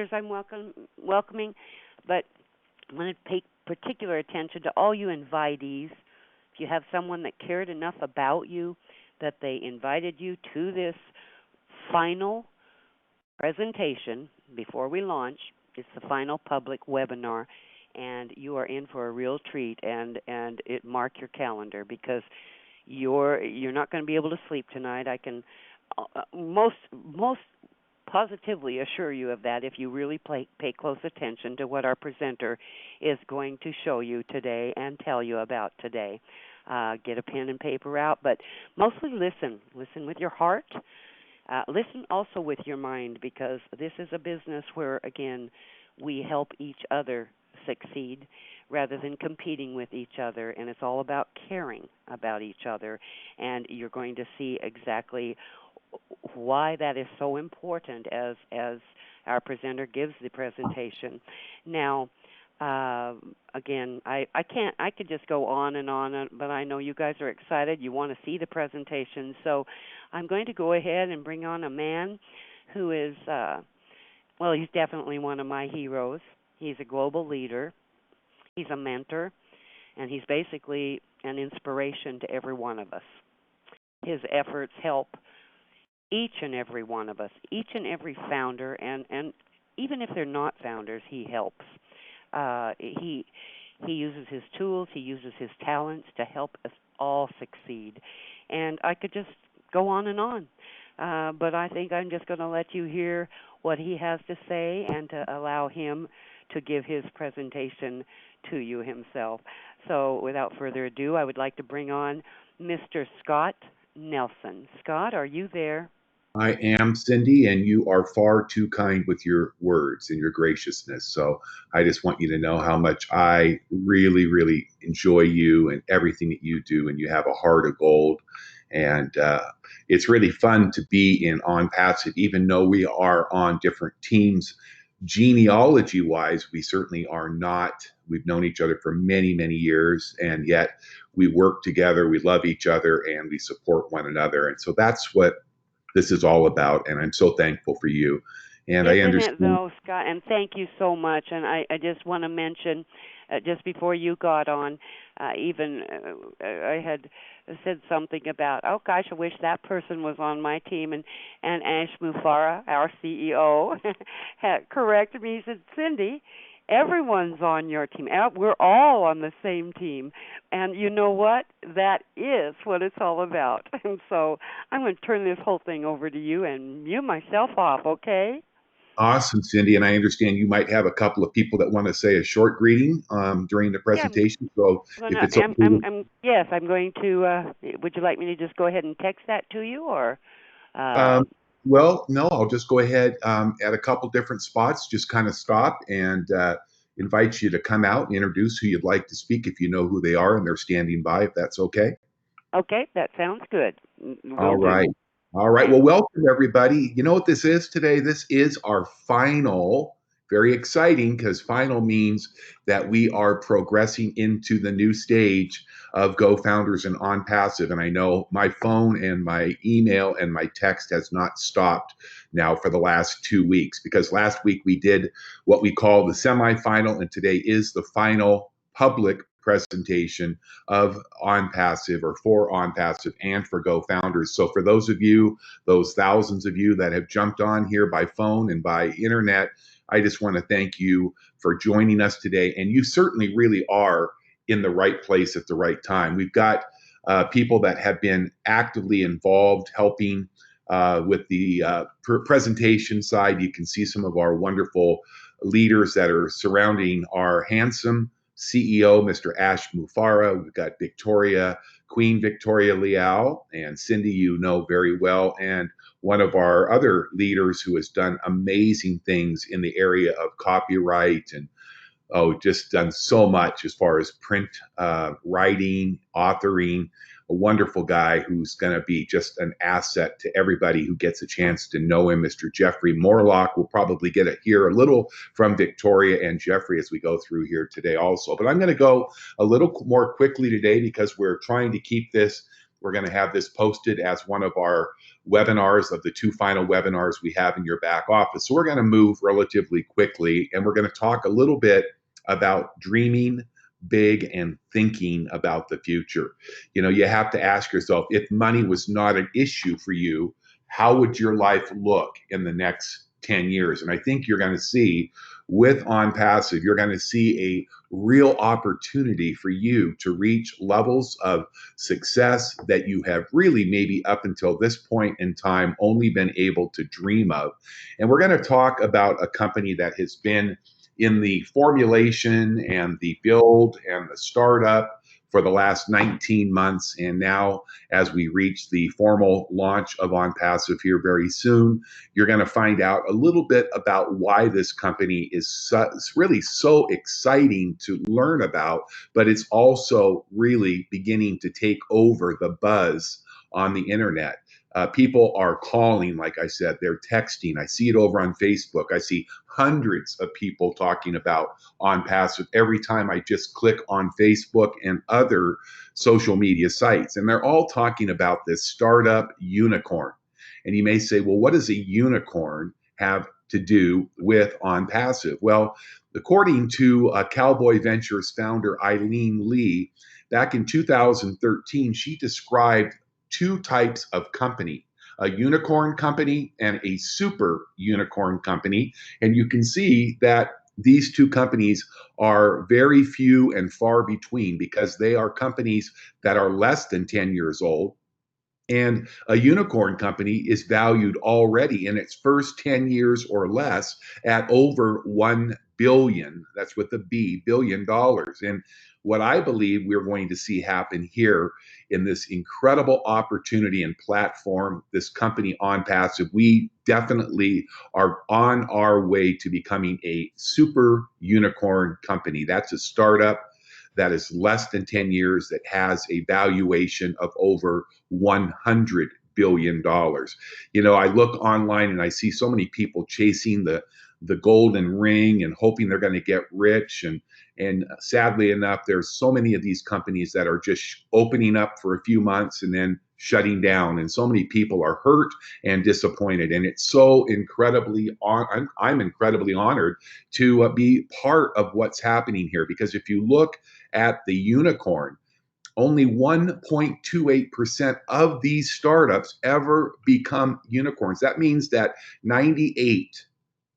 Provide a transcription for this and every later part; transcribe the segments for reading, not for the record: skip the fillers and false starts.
outsiders I'm welcoming, but I'm going to pay particular attention to all you invitees. If you have someone that cared enough about you that they invited you to this final presentation before we launch, it's the final public webinar, and you are in for a real treat. And mark your calendar, because you're not going to be able to sleep tonight. I can most positively assure you of that if you really pay close attention to what our presenter is going to show you today and tell you about today. Get a pen and paper out, but mostly listen. Listen with your heart. Listen also with your mind, because this is a business where, again, we help each other succeed rather than competing with each other, and it's all about caring about each other, and you're going to see exactly why that is so important as our presenter gives the presentation. Now, again, I could just go on and on, but I know you guys are excited. You want to see the presentation, so I'm going to go ahead and bring on a man who is, he's definitely one of my heroes. He's a global leader. He's a mentor, and he's basically an inspiration to every one of us. His efforts help each and every one of us, each and every founder, and even if they're not founders, he helps. He uses his tools, he uses his talents to help us all succeed. And I could just go on and on, but I think I'm just going to let you hear what he has to say and to allow him to give his presentation to you himself. So without further ado, I would like to bring on Mr. Scott Nelson. Scott, are you there? I am, Cyndee, and you are far too kind with your words and your graciousness. So I just want you to know how much I really, really enjoy you and everything that you do, and you have a heart of gold. And it's really fun to be in OnPassive, even though we are on different teams. Genealogy-wise, we certainly are not. We've known each other for many, many years, and yet we work together, we love each other, and we support one another. And so that's what this is all about, and I'm so thankful for you. And I understand. Isn't it though, Scott? And thank you so much. And I just want to mention, just before you got on, I had said something about, oh gosh, I wish that person was on my team. And Ash Mufareh, our CEO, had corrected me. He said, Cyndee, everyone's on your team. We're all on the same team. And you know what? That is what it's all about. And so I'm going to turn this whole thing over to you and mute myself off, okay? Awesome, Cyndee. And I understand you might have a couple of people that want to say a short greeting during the presentation. So if it's okay. Yes, I'm going to, would you like me to just go ahead and text that to you, or? Well, no, I'll just go ahead at a couple different spots, just kind of stop and invite you to come out and introduce who you'd like to speak if you know who they are and they're standing by, if that's okay. Okay, that sounds good. All right. All right. Well, welcome, everybody. You know what this is today? This is our final. Very exciting, because final means that we are progressing into the new stage of GoFounders and OnPassive. And I know my phone and my email and my text has not stopped now for the last 2 weeks, because last week we did what we call the semifinal, and today is the final public presentation of OnPassive, or for OnPassive and for GoFounders. So for those of you, those thousands of you that have jumped on here by phone and by internet, I just want to thank you for joining us today. And you certainly really are in the right place at the right time. We've got people that have been actively involved helping with the presentation side. You can see some of our wonderful leaders that are surrounding our handsome CEO, Mr. Ash Mufareh. We've got Victoria, Queen Victoria Leal, and Cyndee, you know very well, and one of our other leaders who has done amazing things in the area of copyright and just done so much as far as print writing, authoring. A wonderful guy who's going to be just an asset to everybody who gets a chance to know him, Mr. Jeffrey Morlock. We'll probably get to hear a little from Victoria and Jeffrey as we go through here today also. But I'm going to go a little more quickly today because we're trying to keep this We're going to have this posted as one of our webinars of the 2 final webinars we have in your back office. So we're going to move relatively quickly, and we're going to talk a little bit about dreaming big and thinking about the future. You know, you have to ask yourself, if money was not an issue for you, how would your life look in the next 10 years? And I think you're going to see with OnPassive, you're going to see a real opportunity for you to reach levels of success that you have really maybe up until this point in time only been able to dream of. And we're going to talk about a company that has been in the formulation and the build and the startup for the last 19 months. And now, as we reach the formal launch of OnPassive here very soon, you're going to find out a little bit about why this company is really so exciting to learn about, but it's also really beginning to take over the buzz on the internet. People are calling, like I said, they're texting. I see it over on Facebook. I see hundreds of people talking about OnPassive every time I just click on Facebook and other social media sites. And they're all talking about this startup unicorn. And you may say, well, what does a unicorn have to do with OnPassive? Well, according to Cowboy Ventures founder Eileen Lee, back in 2013, she described 2 types of company, a unicorn company and a super unicorn company. And you can see that these 2 companies are very few and far between because they are companies that are less than 10 years old. And a unicorn company is valued already in its first 10 years or less at over 1 billion. That's with a B, $billion. And what I believe we're going to see happen here in this incredible opportunity and platform, this company OnPassive, we definitely are on our way to becoming a super unicorn company. That's a startup that is less than 10 years that has a valuation of over $100 billion. You know, I look online and I see so many people chasing the golden ring and hoping they're going to get rich. And sadly enough, there's so many of these companies that are just opening up for a few months and then shutting down. And so many people are hurt and disappointed. And it's so incredibly, I'm incredibly honored to be part of what's happening here. Because if you look at the unicorn, only 1.28% of these startups ever become unicorns. That means that 98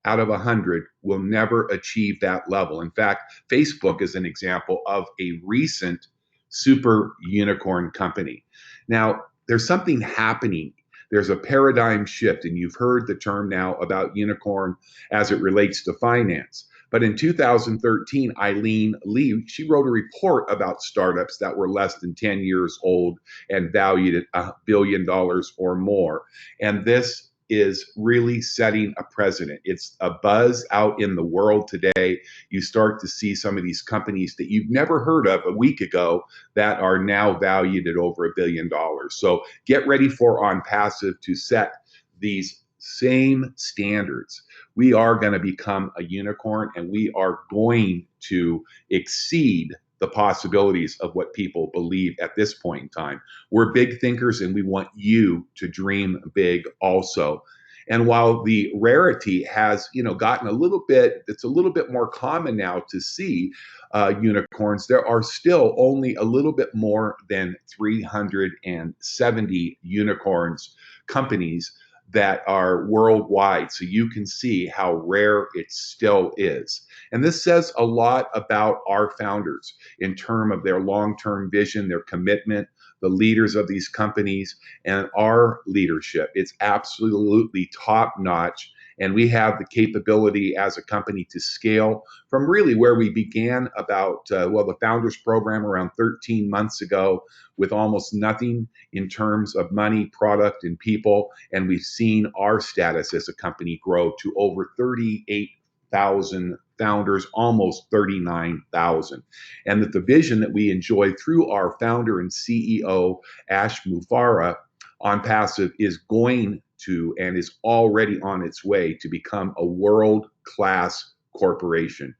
out of 100 will never achieve that level. In fact, Facebook is an example of a recent super unicorn company. Now, there's something happening. There's a paradigm shift, and you've heard the term now about unicorn as it relates to finance. But in 2013, Eileen Lee, she wrote a report about startups that were less than 10 years old and valued at $1 billion or more. And this is really setting a precedent. It's a buzz out in the world today. You start to see some of these companies that you've never heard of a week ago that are now valued at over $1 billion. So get ready for OnPassive to set these same standards. We are going to become a unicorn, and we are going to exceed the possibilities of what people believe at this point in time. We're big thinkers, and we want you to dream big also. And while the rarity has, gotten a little bit, it's a little bit more common now to see unicorns, there are still only a little bit more than 370 unicorns companies that are worldwide. So you can see how rare it still is. And this says a lot about our founders in terms of their long-term vision, their commitment, the leaders of these companies, and our leadership. It's absolutely top-notch. And we have the capability as a company to scale from really where we began about, the Founders Program around 13 months ago with almost nothing in terms of money, product, and people. And we've seen our status as a company grow to over 38,000 founders, almost 39,000. And that the vision that we enjoy through our founder and CEO, Ash Mufareh, OnPassive is going to and is already on its way to become a world-class corporation,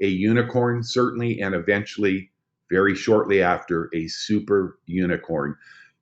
a unicorn certainly, and eventually, very shortly after, a super unicorn.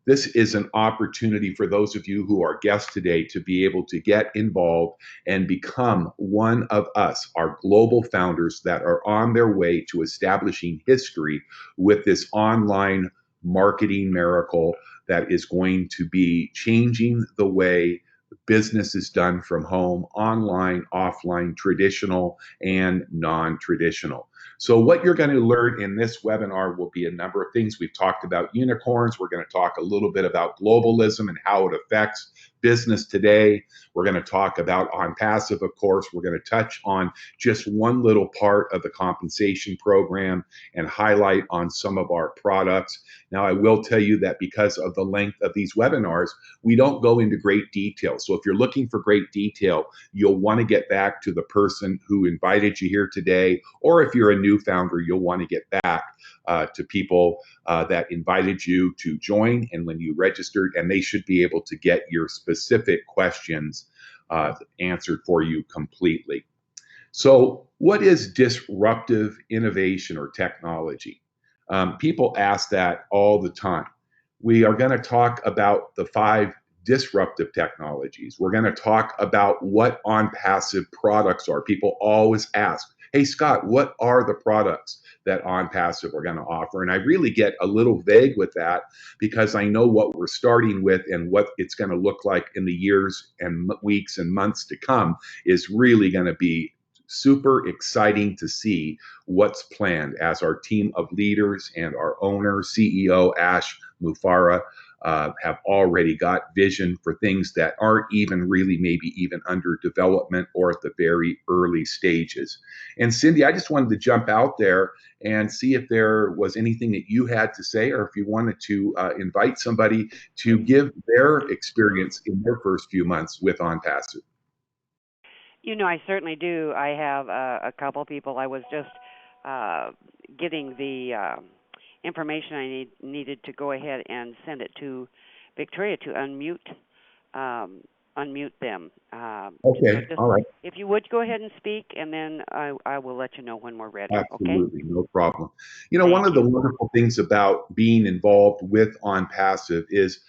This is an opportunity for those of you who are guests today to be able to get involved and become one of us, our global founders that are on their way to establishing history with this online marketing miracle that is going to be changing the way business is done from home, online, offline, traditional, and non-traditional. So what you're going to learn in this webinar will be a number of things. We've talked about unicorns. We're going to talk a little bit about globalism and how it affects business today. We're going to talk about OnPassive, of course. We're going to touch on just one little part of the compensation program and highlight on some of our products. Now, I will tell you that because of the length of these webinars, we don't go into great detail. So if you're looking for great detail, you'll want to get back to the person who invited you here today, or if you're a new founder, you'll want to get back to people that invited you to join and when you registered, and they should be able to get your specific questions answered for you completely. So what is disruptive innovation or technology? People ask that all the time. We are going to talk about the 5 disruptive technologies. We're going to talk about what OnPassive products are. People always ask, hey, Scott, what are the products that OnPassive are going to offer? And I really get a little vague with that because I know what we're starting with and what it's going to look like in the years and weeks and months to come is really going to be super exciting to see what's planned as our team of leaders and our owner, CEO, Ash Mufareh, have already got vision for things that aren't even really maybe even under development or at the very early stages. And Cyndee, I just wanted to jump out there and see if there was anything that you had to say, or if you wanted to invite somebody to give their experience in their first few months with OnPassive. You know, I certainly do. I have a couple people. I was just getting the information I needed to go ahead and send it to Victoria to unmute them. Okay, so all right. If you would go ahead and speak, and then I will let you know when we're ready. Absolutely, okay? no problem. You know, one of the wonderful things about being involved with OnPassive is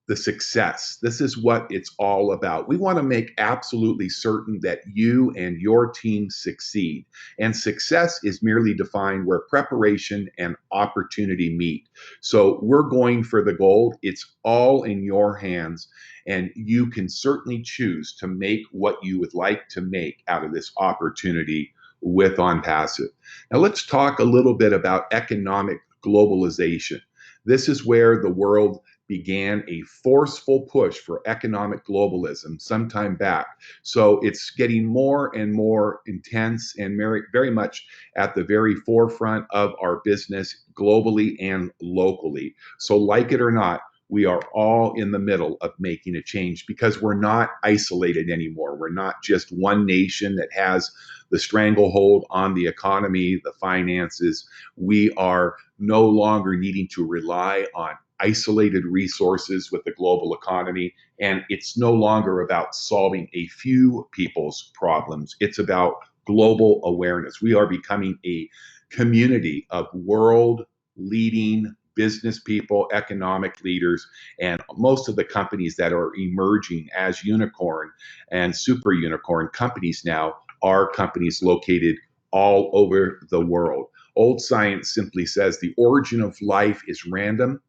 the success. This is what it's all about. We want to make absolutely certain that you and your team succeed. And success is merely defined where preparation and opportunity meet. So we're going for the gold. It's all in your hands. And you can certainly choose to make what you would like to make out of this opportunity with OnPassive. Now let's talk a little bit about economic globalization. This is where the world began a forceful push for economic globalism some time back. So it's getting more and more intense and very much at the very forefront of our business globally and locally. So like it or not, we are all in the middle of making a change because we're not isolated anymore. We're not just one nation that has the stranglehold on the economy, the finances. We are no longer needing to rely on isolated resources with the global economy. And it's no longer about solving a few people's problems. It's about global awareness. We are becoming a community of world leading business people, economic leaders, and most of the companies that are emerging as unicorn and super unicorn companies now are companies located all over the world. Old science simply says the origin of life is random.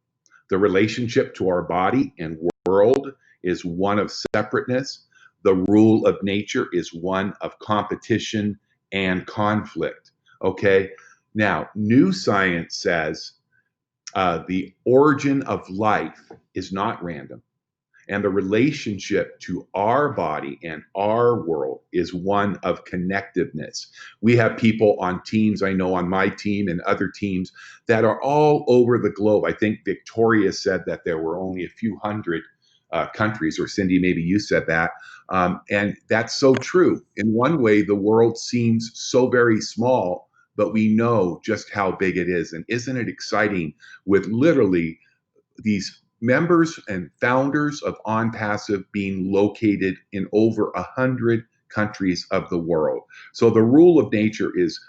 The relationship to our body and world is one of separateness. The rule of nature is one of competition and conflict. Okay. Now, new science says the origin of life is not random. And the relationship to our body and our world is one of connectiveness. We have people on teams, I know on my team and other teams, that are all over the globe. I think Victoria said that there were only a few hundred countries, or Cyndee, maybe you said that. And that's so true. In one way, the world seems so very small, but we know just how big it is. And isn't it exciting with literally these members and founders of OnPassive being located in over 100 countries of the world? So the rule of nature is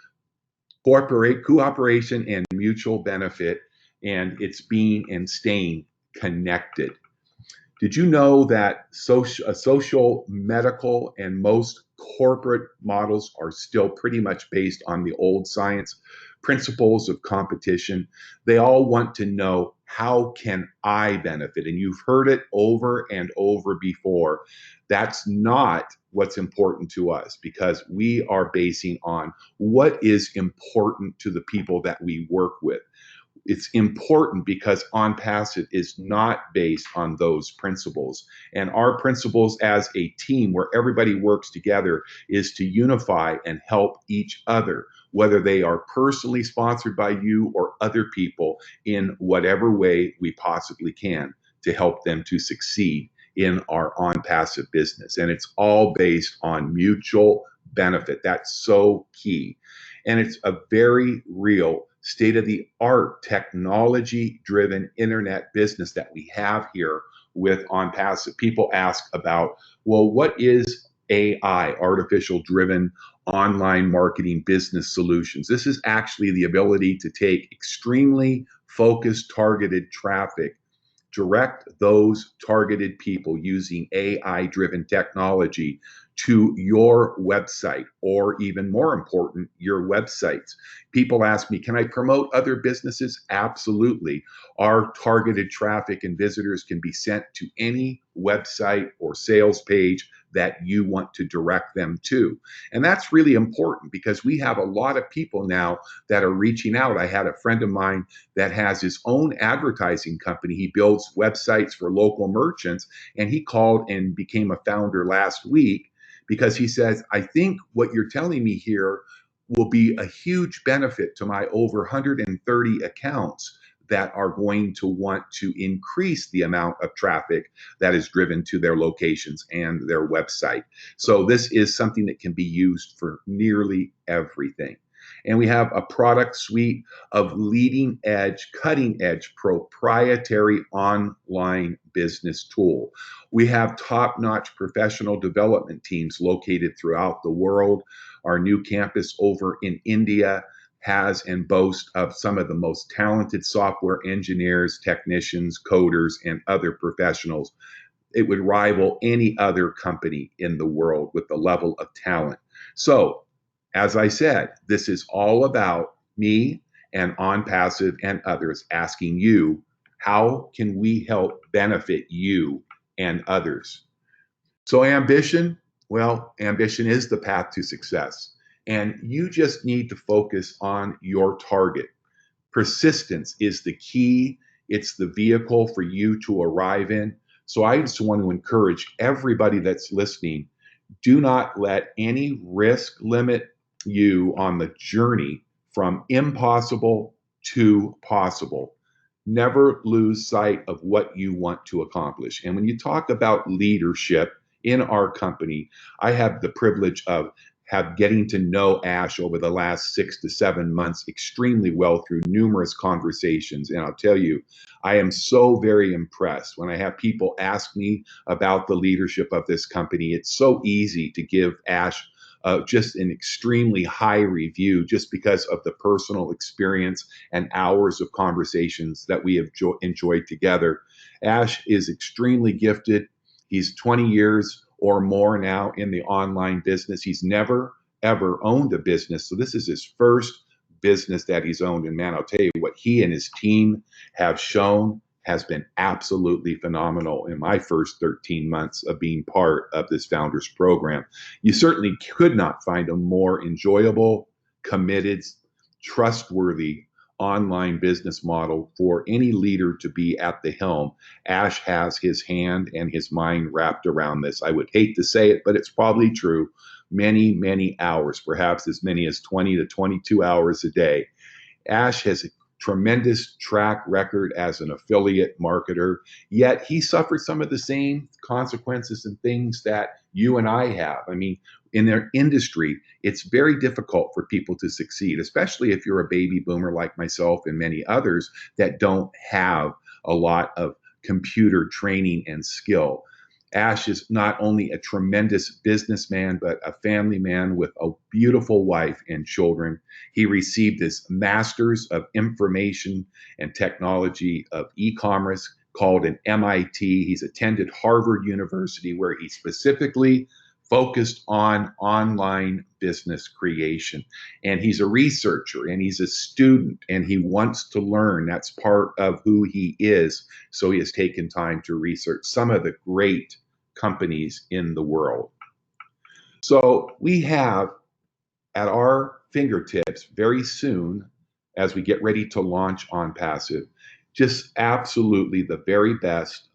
cooperation and mutual benefit, and it's being and staying connected. Did you know that social, medical, and most corporate models are still pretty much based on the old science principles of competition? They all want to know, how can I benefit? And you've heard it over and over before. That's not what's important to us, because we are basing on what is important to the people that we work with. It's important because OnPassive is not based on those principles. And our principles as a team where everybody works together is to unify and help each other, whether they are personally sponsored by you or other people, in whatever way we possibly can to help them to succeed in our OnPassive business. And it's all based on mutual benefit. That's so key. And it's a very real state-of-the-art technology-driven internet business that we have here with OnPassive. People ask about, well, what is AI, artificial-driven online marketing business solutions? This is actually the ability to take extremely focused, targeted traffic, direct those targeted people using AI-driven technology to your website, or even more important, your websites. People ask me, can I promote other businesses? Absolutely. Our targeted traffic and visitors can be sent to any website or sales page that you want to direct them to. And that's really important, because we have a lot of people now that are reaching out. I had a friend of mine that has his own advertising company. He builds websites for local merchants, and he called and became a founder last week, because he says, I think what you're telling me here will be a huge benefit to my over 130 accounts that are going to want to increase the amount of traffic that is driven to their locations and their website. So this is something that can be used for nearly everything. And we have a product suite of leading edge, cutting edge, proprietary online business tool. We have top-notch professional development teams located throughout the world. Our new campus over in India has and boasts of some of the most talented software engineers, technicians, coders, and other professionals. It would rival any other company in the world with the level of talent. So, as I said, this is all about me and OnPassive and others asking you, how can we help benefit you and others? So ambition, well, ambition is the path to success. And you just need to focus on your target. Persistence is the key. It's the vehicle for you to arrive in. So I just want to encourage everybody that's listening, do not let any risk limit you on the journey from impossible to possible. Never lose sight of what you want to accomplish. And when you talk about leadership in our company, I have the privilege of getting to know Ash over the last 6 to 7 months extremely well through numerous conversations. And I'll tell you, I am so very impressed when I have people ask me about the leadership of this company. It's so easy to give Ash just an extremely high review, just because of the personal experience and hours of conversations that we have enjoyed together. Ash is extremely gifted. He's 20 years or more now in the online business. He's never, ever owned a business. So this is his first business that he's owned. And man, I'll tell you, what he and his team have shown has been absolutely phenomenal in my first 13 months of being part of this Founders program. You certainly could not find a more enjoyable, committed, trustworthy online business model for any leader to be at the helm. Ash has his hand and his mind wrapped around this. I would hate to say it, but it's probably true. Many, many hours, perhaps as many as 20 to 22 hours a day. Ash has a tremendous track record as an affiliate marketer, yet he suffered some of the same consequences and things that you and I have. I mean, in their industry, it's very difficult for people to succeed, especially if you're a baby boomer like myself and many others that don't have a lot of computer training and skill. Ash is not only a tremendous businessman, but a family man with a beautiful wife and children. He received his Master's of Information and Technology of E-commerce called an MIT. He's attended Harvard University, where he specifically focused on online business creation. And he's a researcher and he's a student and he wants to learn. That's part of who he is. So he has taken time to research some of the great companies in the world. So we have at our fingertips very soon, as we get ready to launch OnPassive, just absolutely the very best,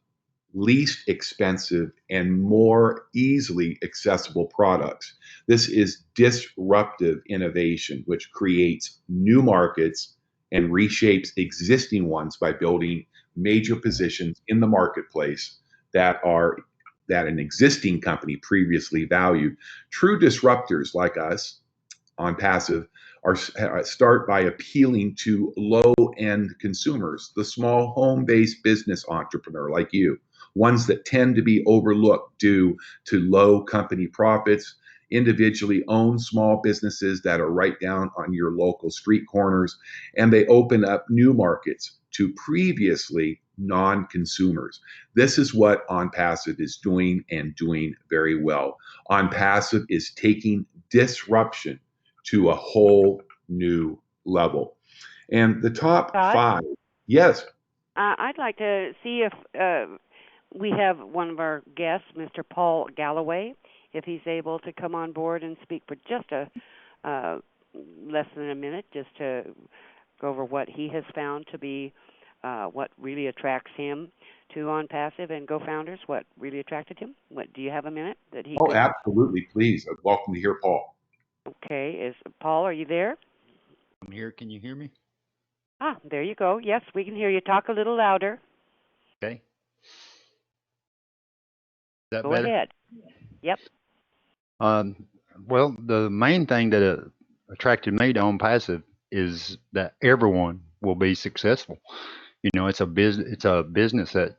least expensive, and more easily accessible products. This is disruptive innovation, which creates new markets and reshapes existing ones by building major positions in the marketplace that an existing company previously valued. True disruptors like us, OnPassive, start by appealing to low-end consumers, the small home-based business entrepreneur like you, ones that tend to be overlooked due to low company profits, individually owned small businesses that are right down on your local street corners, and they open up new markets to previously non-consumers. This is what OnPassive is doing and doing very well. OnPassive is taking disruption to a whole new level. And the top Todd? 5, yes. I'd like to see if we have one of our guests, Mr. Paul Galloway, if he's able to come on board and speak for just less than a minute, just to go over what he has found to be what really attracts him to OnPassive and GoFounders, what really attracted him. Do you have a minute that he could? Absolutely, please. Welcome to hear Paul. Okay, Paul, are you there? I'm here. Can you hear me? There you go. Yes, we can hear you. Talk a little louder. Okay. Is that Go better? ahead. Yep. Well, the main thing that attracted me to OnPassive is that everyone will be successful. You know, it's a business that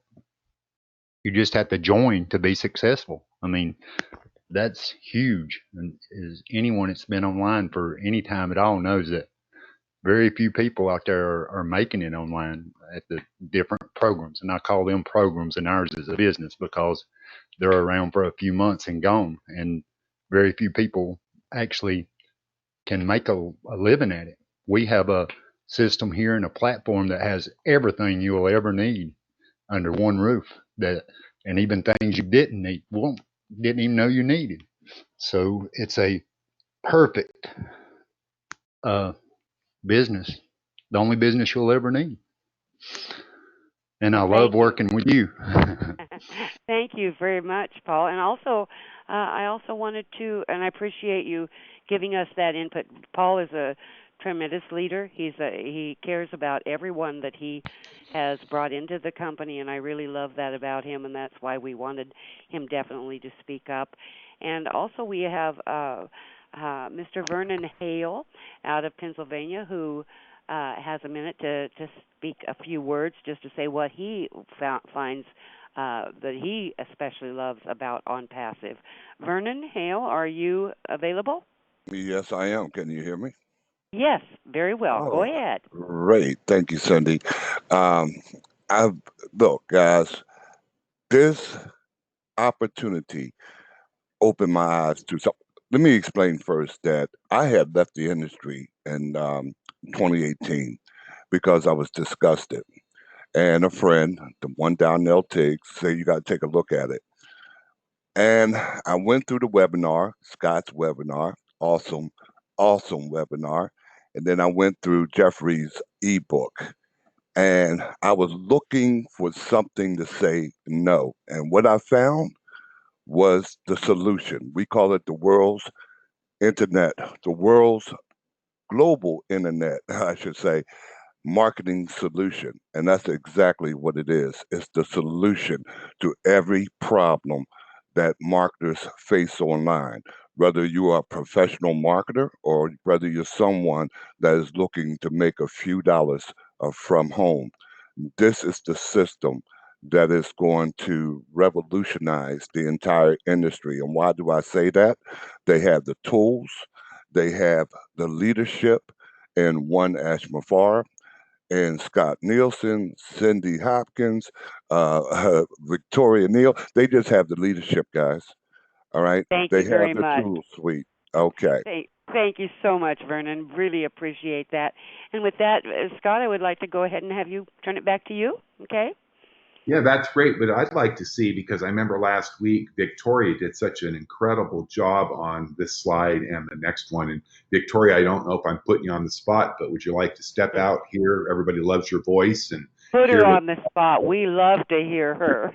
you just have to join to be successful. I mean, that's huge. And anyone that's been online for any time at all knows that very few people out there are making it online at the different programs. And I call them programs, and ours is a business because they're around for a few months and gone. And very few people actually can make a living at it. We have a system here and a platform that has everything you will ever need under one roof, and even things you didn't even know you needed. So it's a perfect business, the only business you'll ever need. And I love working with you. Thank you very much, Paul. And also, I also wanted to, and I appreciate you giving us that input. Paul is a tremendous leader. He cares about everyone that he has brought into the company, and I really love that about him, and that's why we wanted him definitely to speak up. And also we have Mr. Vernon Hale out of Pennsylvania who has a minute to speak a few words just to say what he finds that he especially loves about OnPassive. Vernon Hale, are you available? Yes, I am. Can you hear me? Yes, very well. Go Oh, ahead. great. Thank you, Cyndee. Look, guys, this opportunity opened my eyes to something. Let me explain first that I had left the industry in 2018 because I was disgusted. And a friend, the one down in LT, said, you got to take a look at it. And I went through the webinar, Scott's webinar, awesome webinar. And then I went through Jeffrey's ebook. And I was looking for something to say no. And what I found was the solution. We call it the world's internet, the world's global internet, I should say, marketing solution. And that's exactly what it is. It's the solution to every problem that marketers face online, whether you are a professional marketer or whether you're someone that is looking to make a few dollars from home. This is the system that is going to revolutionize the entire industry. And why do I say that? They have the tools, they have the leadership in one as Mufareh, and Scott Nielsen, Cyndee Hopkins, Victoria Neal. They just have the leadership, guys. All right. Thank They you very have the much. tool suite. Okay. Thank you so much, Vernon. Really appreciate that. And with that, Scott, I would like to go ahead and have you turn it back to you. Okay? Yeah, that's great. But I'd like to see, because I remember last week, Victoria did such an incredible job on this slide and the next one. And Victoria, I don't know if I'm putting you on the spot, but would you like to step out here? Everybody loves your voice. And put her on the spot. We love to hear her.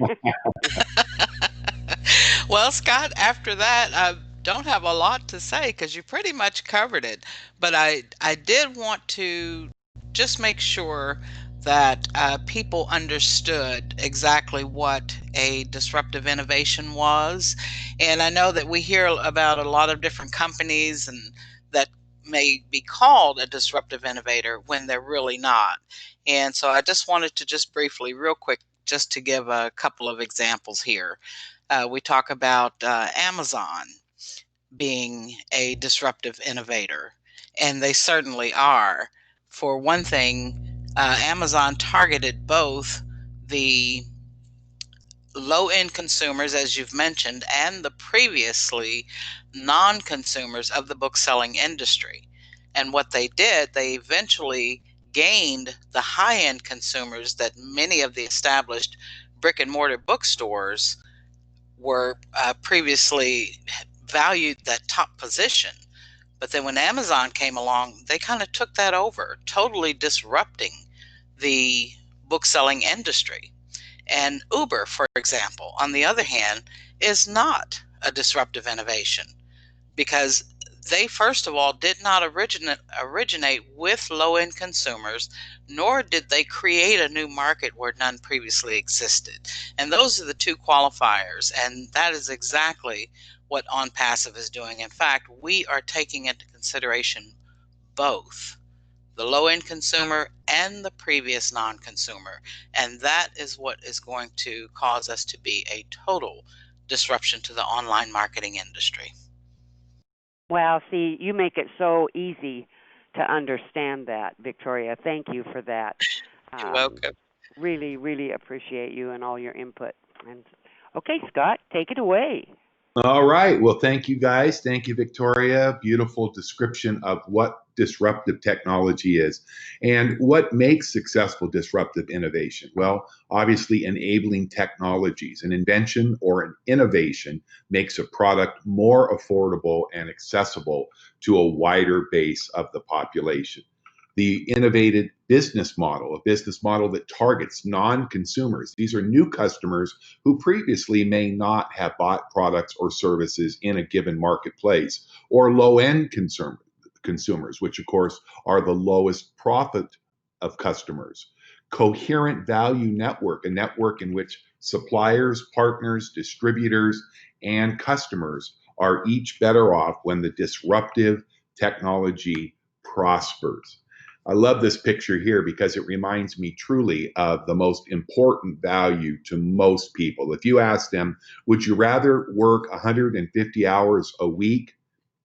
Well, Scott, after that, I don't have a lot to say because you pretty much covered it. But I did want to just make sure that people understood exactly what a disruptive innovation was. And I know that we hear about a lot of different companies and that may be called a disruptive innovator when they're really not. And so I just wanted to just briefly, real quick, just to give a couple of examples here. We talk about Amazon being a disruptive innovator, and they certainly are. For one thing, Amazon targeted both the low-end consumers, as you've mentioned, and the previously non-consumers of the book-selling industry. And what they did, they eventually gained the high-end consumers that many of the established brick-and-mortar bookstores were previously valued that top position. But then when Amazon came along, they kind of took that over, totally disrupting the book-selling industry. And Uber, for example, on the other hand, is not a disruptive innovation because they, first of all, did not originate with low-end consumers, nor did they create a new market where none previously existed. And those are the two qualifiers, and that is exactly what OnPassive is doing. In fact, we are taking into consideration both the low-end consumer and the previous non-consumer, and that is what is going to cause us to be a total disruption to the online marketing industry. Wow, see, you make it so easy to understand that, Victoria. Thank you for that. You're welcome. Really, really appreciate you and all your input. And okay, Scott, take it away. All right. Well, thank you guys. Thank you, Victoria. Beautiful description of what disruptive technology is and what makes successful disruptive innovation. Well, obviously, enabling technologies. An invention or an innovation makes a product more affordable and accessible to a wider base of the population. The innovative business model, a business model that targets non-consumers. These are new customers who previously may not have bought products or services in a given marketplace, or low-end consumers, which of course are the lowest profit of customers. Coherent value network, a network in which suppliers, partners, distributors, and customers are each better off when the disruptive technology prospers. I love this picture here because it reminds me truly of the most important value to most people. If you ask them, would you rather work 150 hours a week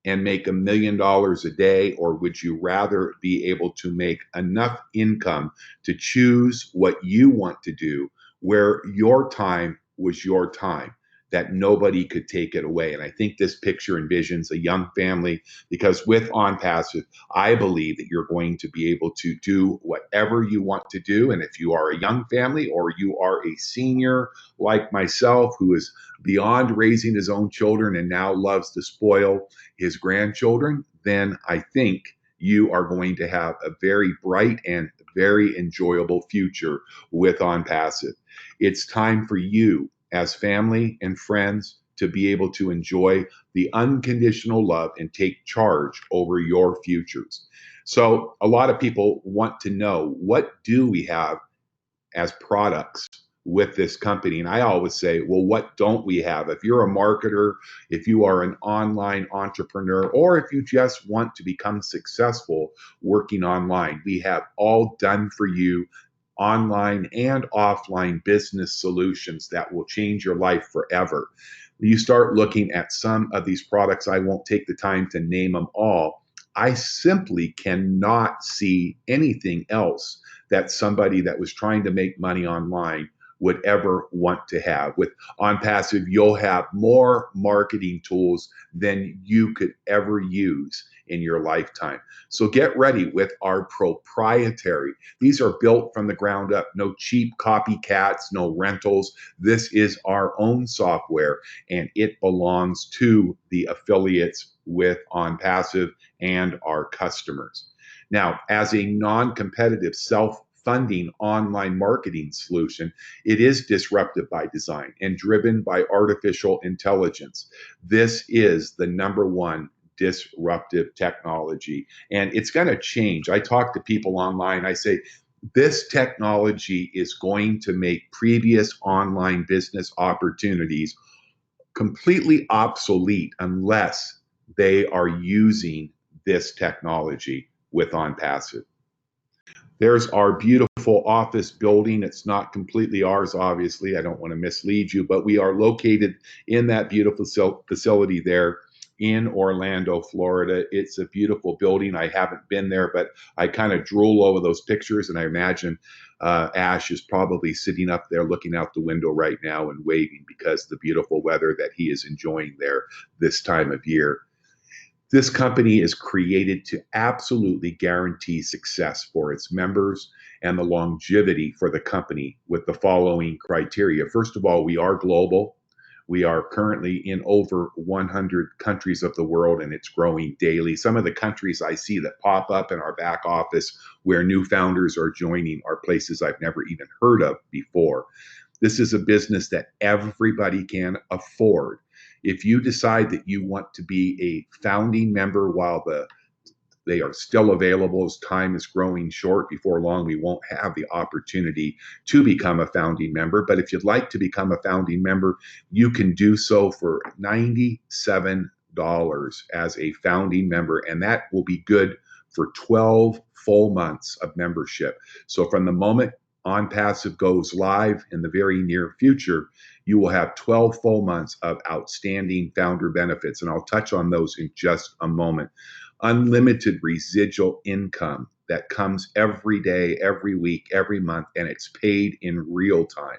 and make $1 million a day, or would you rather be able to make enough income to choose what you want to do, where your time was your time, that nobody could take it away? And I think this picture envisions a young family, because with OnPassive, I believe that you're going to be able to do whatever you want to do. And if you are a young family or you are a senior like myself who is beyond raising his own children and now loves to spoil his grandchildren, then I think you are going to have a very bright and very enjoyable future with OnPassive. It's time for you as family and friends to be able to enjoy the unconditional love and take charge over your futures. So a lot of people want to know, what do we have as products with this company? And I always say, well, what don't we have? If you're a marketer, if you are an online entrepreneur, or if you just want to become successful working online, we have all done for you online and offline business solutions that will change your life forever. You start looking at some of these products, I won't take the time to name them all, I simply cannot see anything else that somebody that was trying to make money online would ever want to have. With OnPassive, you'll have more marketing tools than you could ever use in your lifetime. So get ready with our proprietary. These are built from the ground up. No cheap copycats, no rentals. This is our own software, and it belongs to the affiliates with OnPassive and our customers. Now, as a non-competitive self-funding online marketing solution, it is disruptive by design and driven by artificial intelligence. This is the number one disruptive technology, and it's going to change. I talk to people online. I say, this technology is going to make previous online business opportunities completely obsolete unless they are using this technology with OnPassive. There's our beautiful office building. It's not completely ours, obviously. I don't want to mislead you, but we are located in that beautiful facility there in Orlando, Florida. It's a beautiful building. I haven't been there, but I kind of drool over those pictures, and I imagine Ash is probably sitting up there looking out the window right now and waving because the beautiful weather that he is enjoying there this time of year. This company is created to absolutely guarantee success for its members and the longevity for the company with the following criteria. First of all, we are global. We are currently in over 100 countries of the world, and it's growing daily. Some of the countries I see that pop up in our back office where new founders are joining are places I've never even heard of before. This is a business that everybody can afford. If you decide that you want to be a founding member while they are still available, as time is growing short, before long we won't have the opportunity to become a founding member. But if you'd like to become a founding member, you can do so for $97 as a founding member, and that will be good for 12 full months of membership. So from the moment OnPassive goes live in the very near future, you will have 12 full months of outstanding founder benefits, and I'll touch on those in just a moment. Unlimited residual income that comes every day, every week, every month, and it's paid in real time.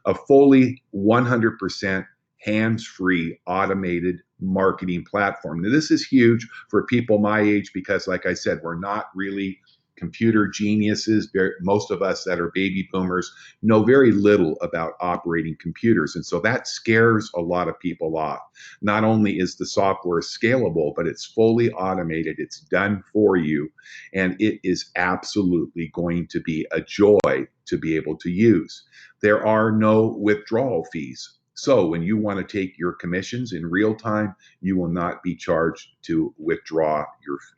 A fully 100% hands-free automated marketing platform. Now, this is huge for people my age because, like I said, we're not really computer geniuses. Most of us that are baby boomers know very little about operating computers. And so that scares a lot of people off. Not only is the software scalable, but it's fully automated. It's done for you. And it is absolutely going to be a joy to be able to use. There are no withdrawal fees. So when you want to take your commissions in real time, you will not be charged to withdraw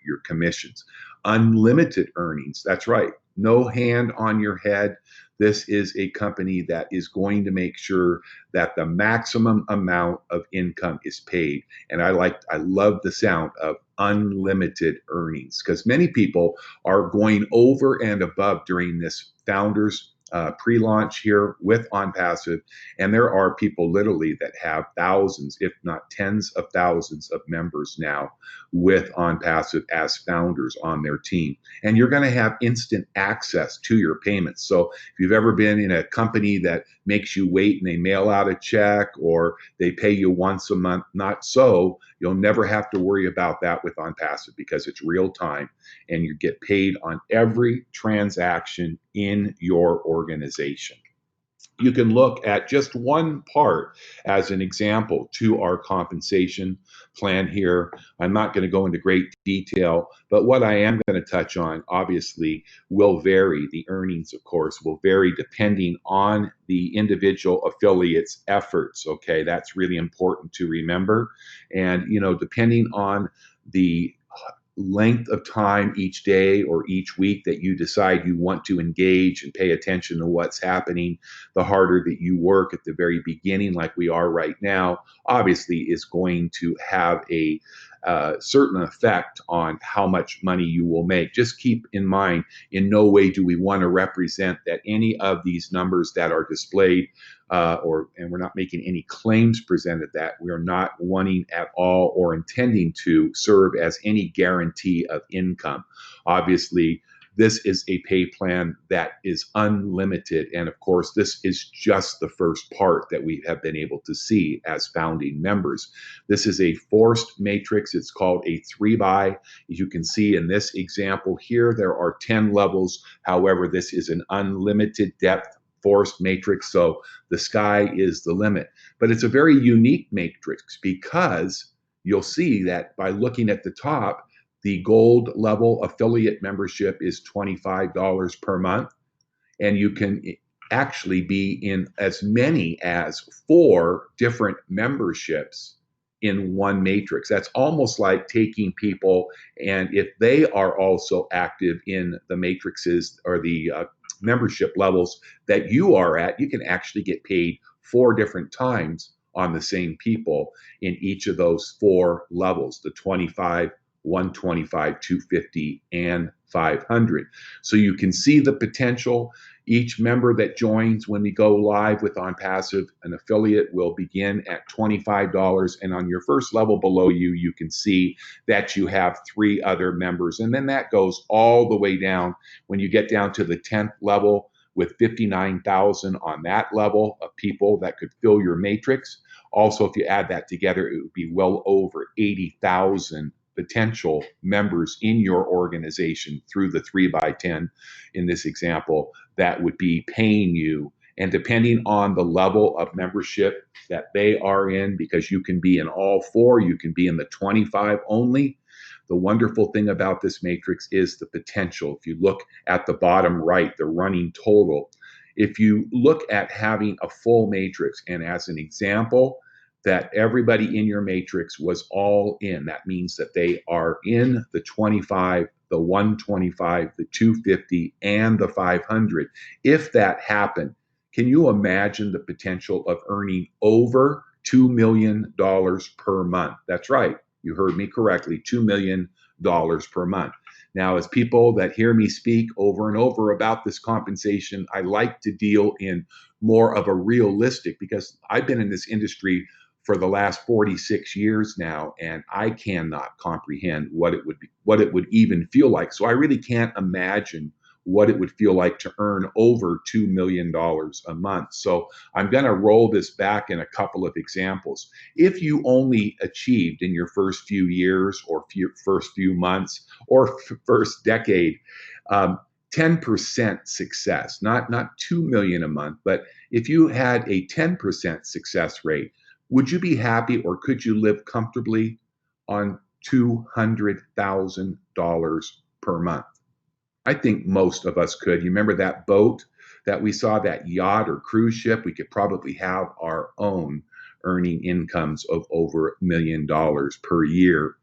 your commissions. Unlimited earnings. That's right. No hand on your head. This is a company that is going to make sure that the maximum amount of income is paid. And I love the sound of unlimited earnings because many people are going over and above during this founders pre-launch here with OnPassive, and there are people literally that have thousands, if not tens of thousands of members now with OnPassive as founders on their team. And you're going to have instant access to your payments. So if you've ever been in a company that makes you wait and they mail out a check or they pay you once a month, not so. You'll never have to worry about that with OnPassive because it's real time and you get paid on every transaction in your organization. You can look at just one part as an example to our compensation plan here. I'm not going to go into great detail, but what I am going to touch on obviously will vary. The earnings, of course, will vary depending on the individual affiliate's efforts. Okay, that's really important to remember. And, depending on the length of time each day or each week that you decide you want to engage and pay attention to what's happening, the harder that you work at the very beginning, like we are right now, obviously is going to have a certain effect on how much money you will make. Just keep in mind, in no way do we want to represent that any of these numbers that are displayed, and we're not making any claims presented that we are not wanting at all or intending to serve as any guarantee of income. Obviously, this is a pay plan that is unlimited. And of course, this is just the first part that we have been able to see as founding members. This is a forced matrix. It's called a 3x. As you can see in this example here, there are 10 levels. However, this is an unlimited depth forced matrix. So the sky is the limit. But it's a very unique matrix because you'll see that by looking at the top, the gold level affiliate membership is $25 per month, and you can actually be in as many as 4 different memberships in one matrix. That's almost like taking people, and if they are also active in the matrices or the membership levels that you are at, you can actually get paid 4 different times on the same people in each of those 4 levels, the 25, 125, 250, and 500. So you can see the potential. Each member that joins when we go live with OnPassive, an affiliate will begin at $25. And on your first level below you, you can see that you have 3 other members. And then that goes all the way down. When you get down to the 10th level with 59,000 on that level of people that could fill your matrix. Also, if you add that together, it would be well over 80,000 potential members in your organization through the 3x10 in this example that would be paying you. And depending on the level of membership that they are in, because you can be in all 4, you can be in the 25 only. The wonderful thing about this matrix is the potential. If you look at the bottom right, the running total, if you look at having a full matrix, and as an example, that everybody in your matrix was all in. That means that they are in the 25, the 125, the 250, and the 500. If that happened, can you imagine the potential of earning over $2 million per month? That's right. You heard me correctly, $2 million per month. Now, as people that hear me speak over and over about this compensation, I like to deal in more of a realistic, because I've been in this industry for the last 46 years now, and I cannot comprehend what it would even feel like. So I really can't imagine what it would feel like to earn over $2 million a month. So I'm going to roll this back in a couple of examples. If you only achieved in your first few years or first few months or first decade 10% success, not 2 million a month, but if you had a 10% success rate, would you be happy, or could you live comfortably on $200,000 per month? I think most of us could. You remember that boat that we saw, that yacht or cruise ship? We could probably have our own earning incomes of over $1 million per year.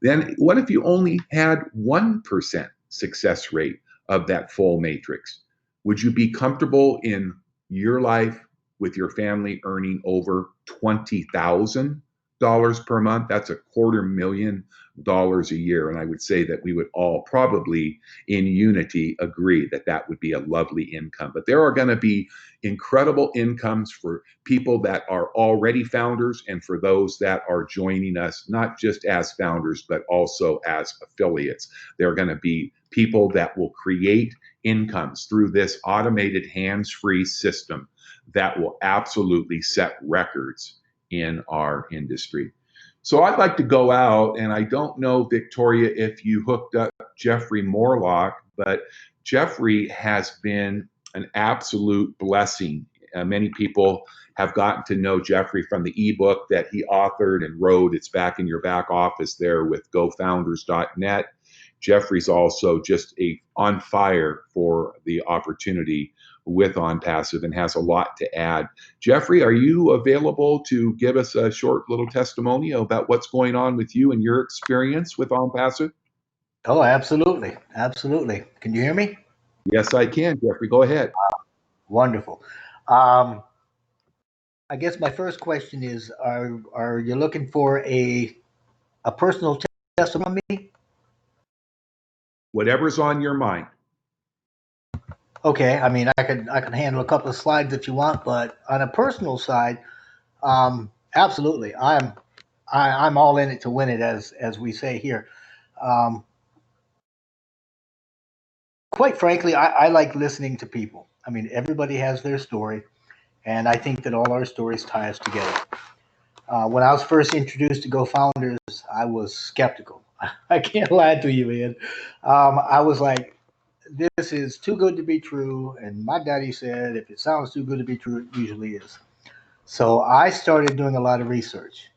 Then what if you only had 1% success rate of that full matrix? Would you be comfortable in your life with your family earning over $20,000 per month? That's $250,000 a year. And I would say that we would all probably in unity agree that that would be a lovely income. But there are going to be incredible incomes for people that are already founders and for those that are joining us, not just as founders, but also as affiliates. There are going to be people that will create incomes through this automated hands-free system that will absolutely set records in our industry. So I'd like to go out, and I don't know, Victoria, if you hooked up Jeffrey Morlock, but Jeffrey has been an absolute blessing. Many people have gotten to know Jeffrey from the ebook that he authored and wrote. It's back in your back office there with GoFounders.net. Jeffrey's also just on fire for the opportunity with OnPassive and has a lot to add. Jeffrey, are you available to give us a short little testimonial about what's going on with you and your experience with OnPassive? Oh, absolutely. Absolutely. Can you hear me? Yes, I can, Jeffrey. Go ahead. Wonderful. I guess my first question is, are you looking for a a personal testimony. Whatever's on your mind. Okay, I mean, I can handle a couple of slides if you want, but on a personal side, absolutely, I'm all in it to win it, as we say here. Quite frankly, I like listening to people. I mean, everybody has their story, and I think that all our stories tie us together. When I was first introduced to GoFounders, I was skeptical. I can't lie to you, man. I was like, this is too good to be true. And my daddy said, if it sounds too good to be true, it usually is. So I started doing a lot of research.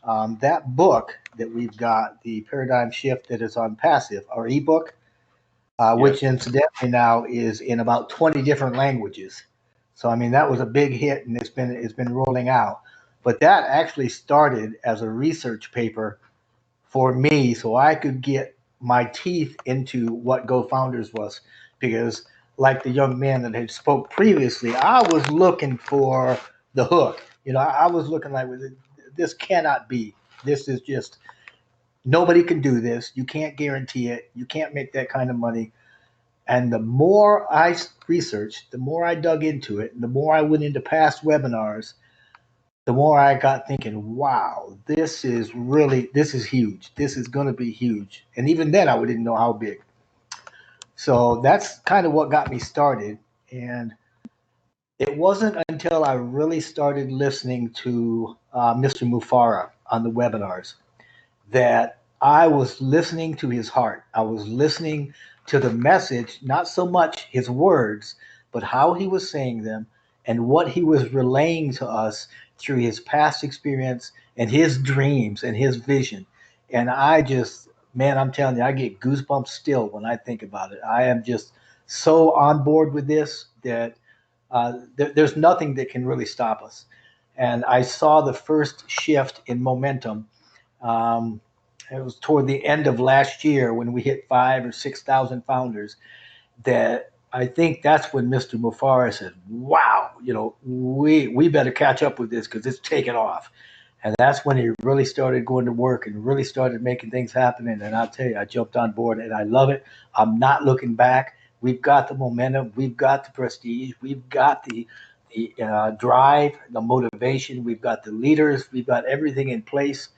That book that we've got, The Paradigm Shift, that is OnPassive, our ebook, which incidentally now is in about 20 different languages. So, I mean, that was a big hit, and it's been rolling out. But that actually started as a research paper for me, so I could get my teeth into what GoFounders was, because like the young man that had spoke previously, I was looking for the hook. You know, I was looking like, this cannot be. This is just, nobody can do this. You can't guarantee it. You can't make that kind of money. And the more I researched, the more I dug into it, and the more I went into past webinars, the more I got thinking, wow, this is huge. This is going to be huge. And even then, I didn't know how big. So that's kind of what got me started. And it wasn't until I really started listening to Mr. Mufareh on the webinars that I was listening to his heart. I was listening to the message, not so much his words, but how he was saying them and what he was relaying to us through his past experience and his dreams and his vision. And I just, man, I'm telling you, I get goosebumps still when I think about it. I am just so on board with this that there's nothing that can really stop us. And I saw the first shift in momentum. It was toward the end of last year when we hit 5,000 or 6,000 founders, that I think that's when Mr. Mufareh said, wow, you know, we better catch up with this because it's taken off. And that's when he really started going to work and really started making things happen. And I'll tell you, I jumped on board and I love it. I'm not looking back. We've got the momentum. We've got the prestige. We've got the drive, the motivation. We've got the leaders. We've got everything in place.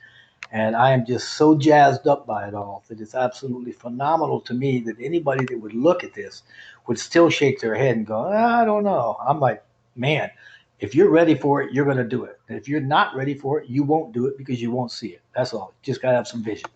And I am just so jazzed up by it all that it's absolutely phenomenal to me that anybody that would look at this would still shake their head and go, I don't know. I'm like, man, if you're ready for it, you're going to do it. And if you're not ready for it, you won't do it because you won't see it. That's all. Just got to have some vision.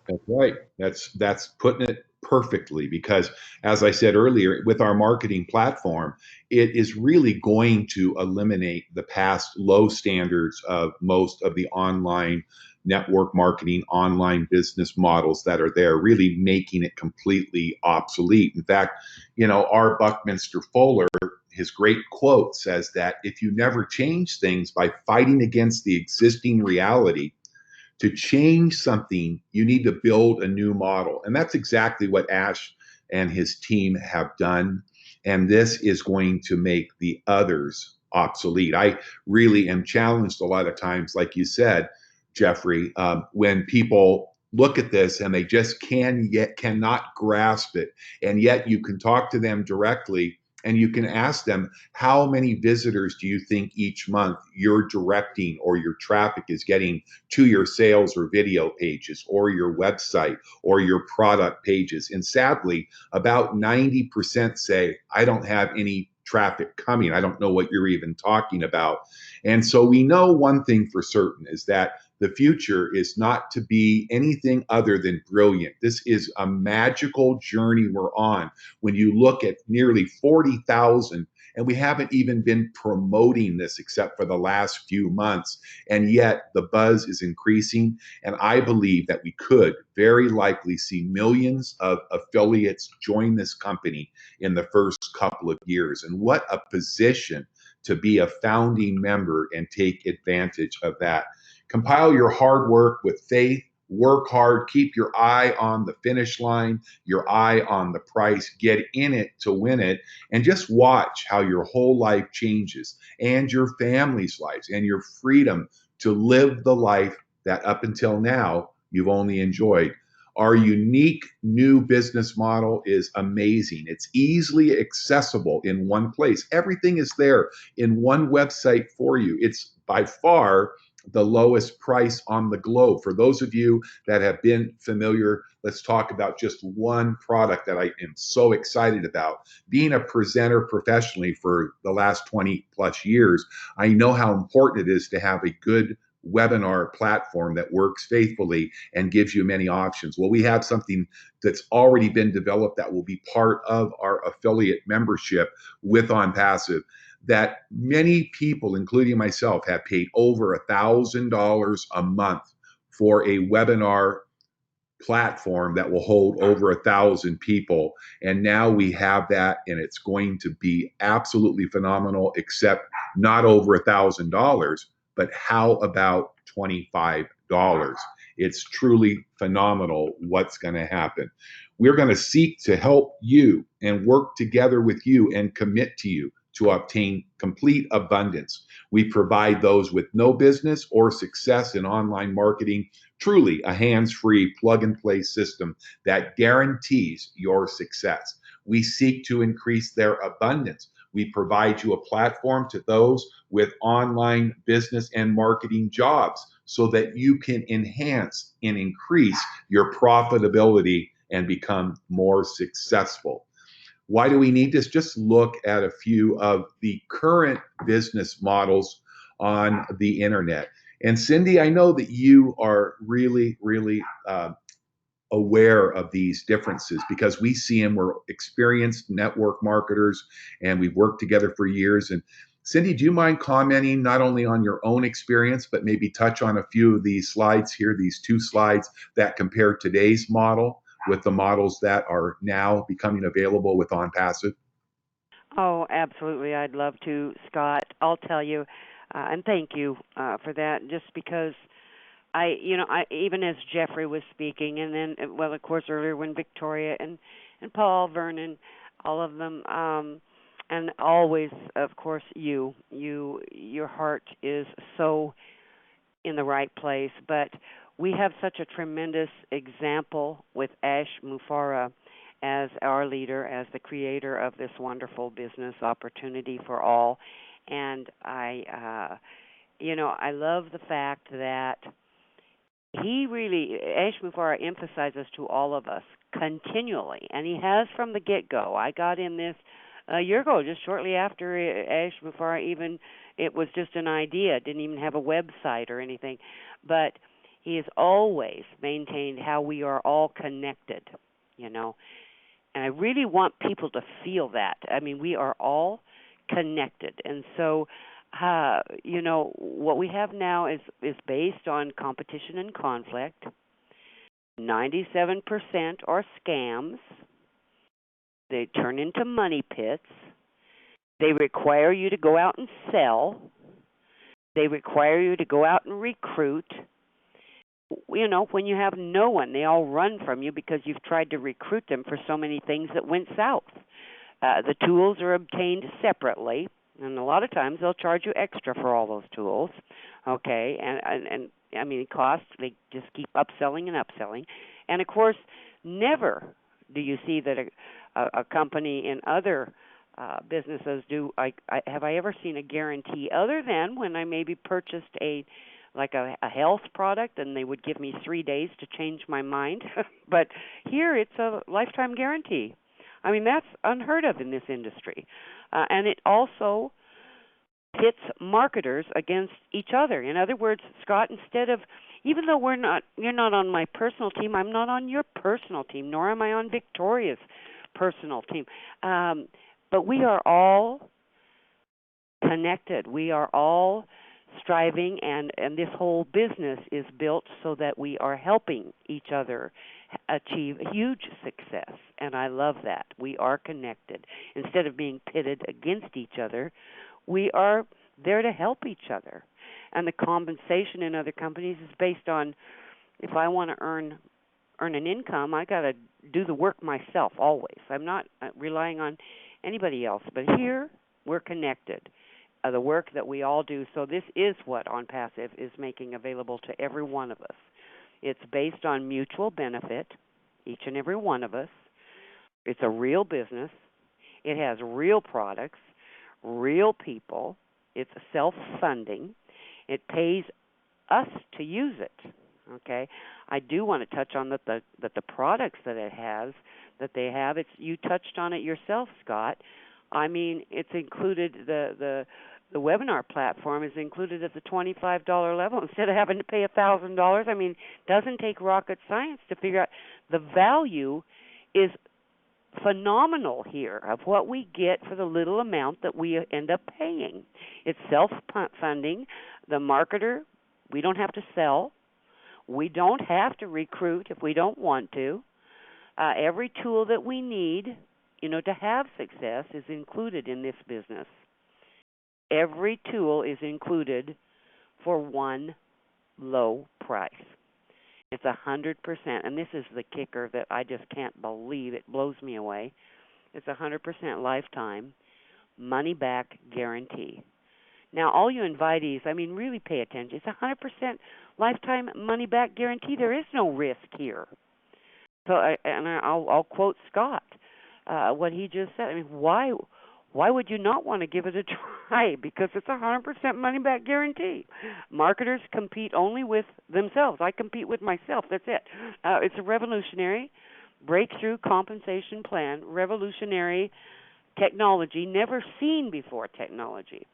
That's right. That's putting it perfectly, because as I said earlier, with our marketing platform, it is really going to eliminate the past low standards of most of the online network marketing, online business models that are there, really making it completely obsolete. In fact, you know, our Buckminster Fuller, his great quote says that if you never change things by fighting against the existing reality, to change something, you need to build a new model. And that's exactly what Ash and his team have done. And this is going to make the others obsolete. I really am challenged a lot of times, like you said, Jeffrey, when people look at this and they just cannot grasp it. And yet you can talk to them directly and you can ask them, how many visitors do you think each month you're directing or your traffic is getting to your sales or video pages or your website or your product pages? And sadly, about 90% say, I don't have any traffic coming. I don't know what you're even talking about. And so we know one thing for certain is that the future is not to be anything other than brilliant. This is a magical journey we're on. When you look at nearly 40,000, and we haven't even been promoting this except for the last few months, and yet the buzz is increasing. And I believe that we could very likely see millions of affiliates join this company in the first couple of years. And what a position to be a founding member and take advantage of that. Compile your hard work with faith, work hard, keep your eye on the finish line, your eye on the price, get in it to win it, and just watch how your whole life changes and your family's lives and your freedom to live the life that up until now you've only enjoyed. Our unique new business model is amazing. It's easily accessible in one place. Everything is there in one website for you. It's by far the lowest price on the globe. For those of you that have been familiar, let's talk about just one product that I am so excited about. Being a presenter professionally for the last 20 plus years, I know how important it is to have a good webinar platform that works faithfully and gives you many options. Well, we have something that's already been developed that will be part of our affiliate membership with OnPassive, that many people, including myself, have paid over $1,000 a month for a webinar platform that will hold over 1,000 people. And now we have that, and it's going to be absolutely phenomenal, except not over $1,000, but how about $25? It's truly phenomenal what's going to happen. We're going to seek to help you and work together with you and commit to you to obtain complete abundance. We provide those with no business or success in online marketing, truly a hands-free plug-and-play system that guarantees your success. We seek to increase their abundance. We provide you a platform to those with online business and marketing jobs so that you can enhance and increase your profitability and become more successful. Why do we need this? Just look at a few of the current business models on the internet. And Cyndee, I know that you are really, really aware of these differences because we see them. We're experienced network marketers and we've worked together for years. And Cyndee, do you mind commenting not only on your own experience, but maybe touch on a few of these slides here, these two slides that compare today's model with the models that are now becoming available with OnPassive? Oh, absolutely. I'd love to, Scott. I'll tell you, and thank you for that, just because I even as Jeffrey was speaking, and then, well, of course, earlier when Victoria and Paul, Vernon, all of them, and always, of course, your heart is so in the right place. But we have such a tremendous example with Mufareh as our leader, as the creator of this wonderful business opportunity for all. And I love the fact that he really, Mufareh emphasizes to all of us continually, and he has from the get-go. I got in this a year ago, just shortly after Mufareh even, it was just an idea, didn't even have a website or anything. But he has always maintained how we are all connected, And I really want people to feel that. I mean, we are all connected. And so, what we have now is based on competition and conflict. 97% are scams. They turn into money pits. They require you to go out and sell. They require you to go out and recruit. When you have no one, they all run from you because you've tried to recruit them for so many things that went south. The tools are obtained separately, and a lot of times they'll charge you extra for all those tools. Okay, and I mean, it costs. They just keep upselling and upselling, and of course, never do you see that a company in other businesses do. Have I ever seen a guarantee other than when I maybe purchased a health product and they would give me 3 days to change my mind. But here it's a lifetime guarantee. I mean, that's unheard of in this industry. And it also pits marketers against each other. In other words, Scott, instead of, even though you're not on my personal team, I'm not on your personal team, nor am I on Victoria's personal team. But we are all connected. We are all striving, and this whole business is built so that we are helping each other achieve huge success, and I love that. We are connected. Instead of being pitted against each other, we are there to help each other. And the compensation in other companies is based on, if I want to earn an income, I got to do the work myself always. I'm not relying on anybody else. But here, we're connected. the work that we all do. So this is what OnPassive is making available to every one of us. It's based on mutual benefit, each and every one of us. It's a real business. It has real products, real people. It's self-funding. It pays us to use it. Okay, I do want to touch on that the products that it has, that they have. It's, you touched on it yourself, Scott. I mean, it's included, the webinar platform is included at the $25 level instead of having to pay $1,000. I mean, doesn't take rocket science to figure out the value is phenomenal here of what we get for the little amount that we end up paying. It's self-funding. The marketer, we don't have to sell. We don't have to recruit if we don't want to. Every tool that we need, to have success is included in this business. Every tool is included for one low price. It's 100%, and this is the kicker that I just can't believe. It blows me away. It's 100% lifetime, money-back guarantee. Now, all you invitees, I mean, really pay attention. It's 100% lifetime money-back guarantee. There is no risk here. So, I'll quote Scott, what he just said. I mean, why would you not want to give it a try? Because it's 100% money-back guarantee. Marketers compete only with themselves. I compete with myself. That's it. It's a revolutionary breakthrough compensation plan, revolutionary technology, never seen before technology.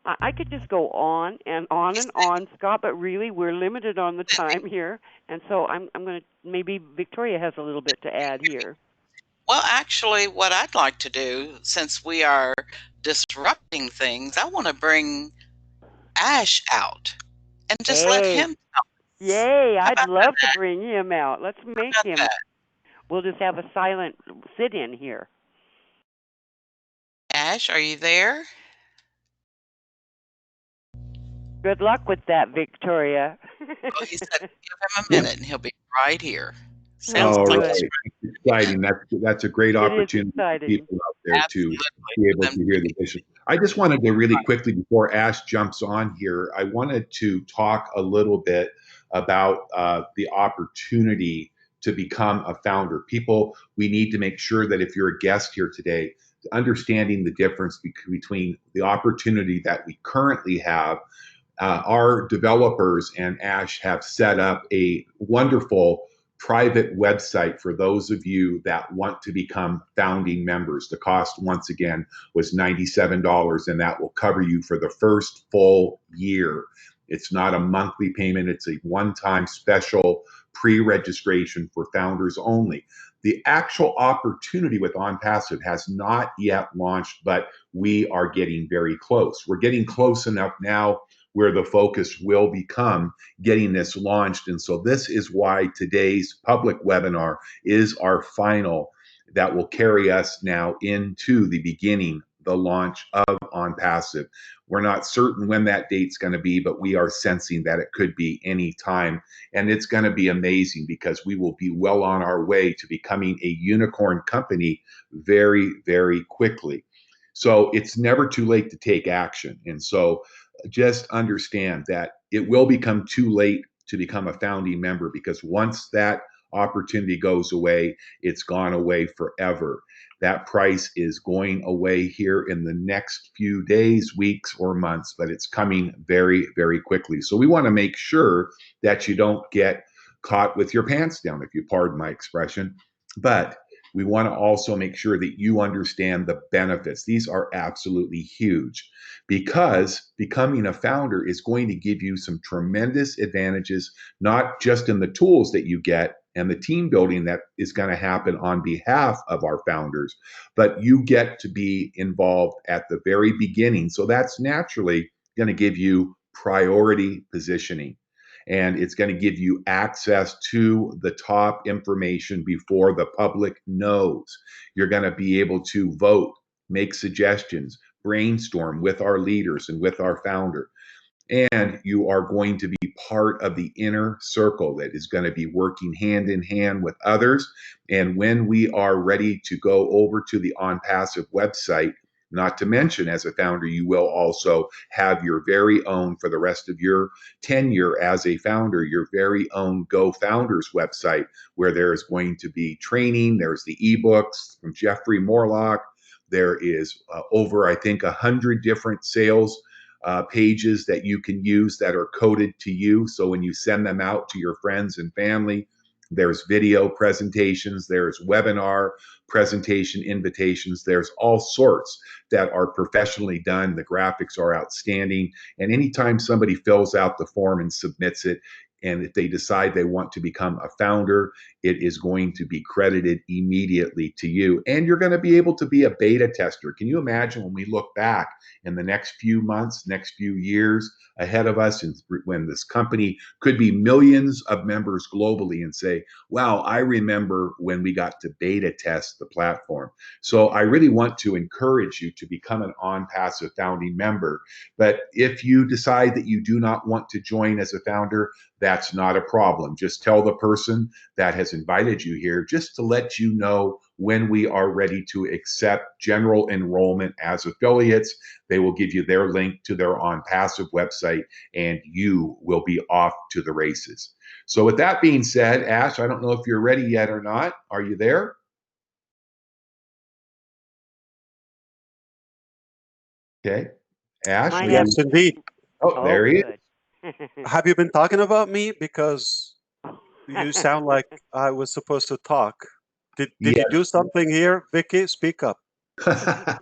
I could just go on and on and on, Scott, but really we're limited on the time here, and so I'm going to, maybe Victoria has a little bit to add here. Well, actually, what I'd like to do, since we are disrupting things, I want to bring Ash out and just let him tell us. Yay, How I'd about love that, to bring him out. Let's make How about him. that? We'll just have a silent sit-in here. Ash, are you there? Good luck with that, Victoria. Oh, he said give him a minute and he'll be right here. Sounds All like right, he's it's exciting. That's a great opportunity for exciting. people out there to absolutely be for able them to to hear the be vision. I just wanted to really quickly, before Ash jumps on here, I wanted to talk a little bit about the opportunity to become a founder. People, we need to make sure that if you're a guest here today, understanding the difference between the opportunity that we currently have. Our developers and Ash have set up a wonderful private website for those of you that want to become founding members. The cost, once again, was $97, and that will cover you for the first full year. It's not a monthly payment. It's a one-time special pre-registration for founders only. The actual opportunity with OnPassive has not yet launched, but we are getting very close. We're getting close enough now where the focus will become getting this launched. And so this is why today's public webinar is our final that will carry us now into the beginning, the launch of OnPassive. We're not certain when that date's going to be, but we are sensing that it could be any time. And it's going to be amazing because we will be well on our way to becoming a unicorn company very, very quickly. So it's never too late to take action. And so just understand that it will become too late to become a founding member, because once that opportunity goes away, it's gone away forever. That price is going away here in the next few days, weeks, or months, but it's coming very, very quickly. So we want to make sure that you don't get caught with your pants down, if you pardon my expression. But we want to also make sure that you understand the benefits. These are absolutely huge, because becoming a founder is going to give you some tremendous advantages, not just in the tools that you get and the team building that is going to happen on behalf of our founders, but you get to be involved at the very beginning. So that's naturally going to give you priority positioning. And it's going to give you access to the top information before the public knows. You're going to be able to vote, make suggestions, brainstorm with our leaders and with our founder. And you are going to be part of the inner circle that is going to be working hand in hand with others. And when we are ready to go over to the OnPassive website, Not to mention, as a founder, you will also have your very own, for the rest of your tenure as a founder, your very own GoFounders website, where there's going to be training. There's the ebooks from Jeffrey Morlock. There is over, I think, 100 different sales pages that you can use that are coded to you. So when you send them out to your friends and family, there's video presentations, there's webinar presentation invitations, there's all sorts that are professionally done. The graphics are outstanding. And anytime somebody fills out the form and submits it, and if they decide they want to become a founder, it is going to be credited immediately to you. And you're going to be able to be a beta tester. Can you imagine when we look back in the next few months, next few years ahead of us, and when this company could be millions of members globally, and say, wow, I remember when we got to beta test the platform. So I really want to encourage you to become an OnPassive founding member. But if you decide that you do not want to join as a founder, that's not a problem. Just tell the person that has invited you here just to let you know when we are ready to accept general enrollment as affiliates. They will give you their link to their OnPassive website, and you will be off to the races. So with that being said, Ash, I don't know if you're ready yet or not. Are you there? Okay. Ash, Mine we have- Yes, indeed. oh, there he is. good. Have you been talking about me? Because you sound like I was supposed to talk. Did you Yes. do something here, Vicky? Speak up. It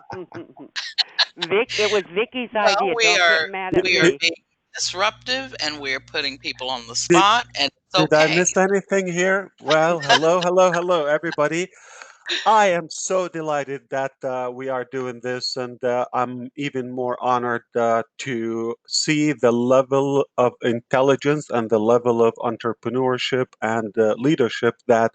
was Vicky's Well, idea. Don't get mad at we are me. being disruptive and we're putting people on the Did, spot, and it's did I okay. miss anything here? Well, hello, everybody. I am so delighted that we are doing this, and I'm even more honored to see the level of intelligence and the level of entrepreneurship and leadership that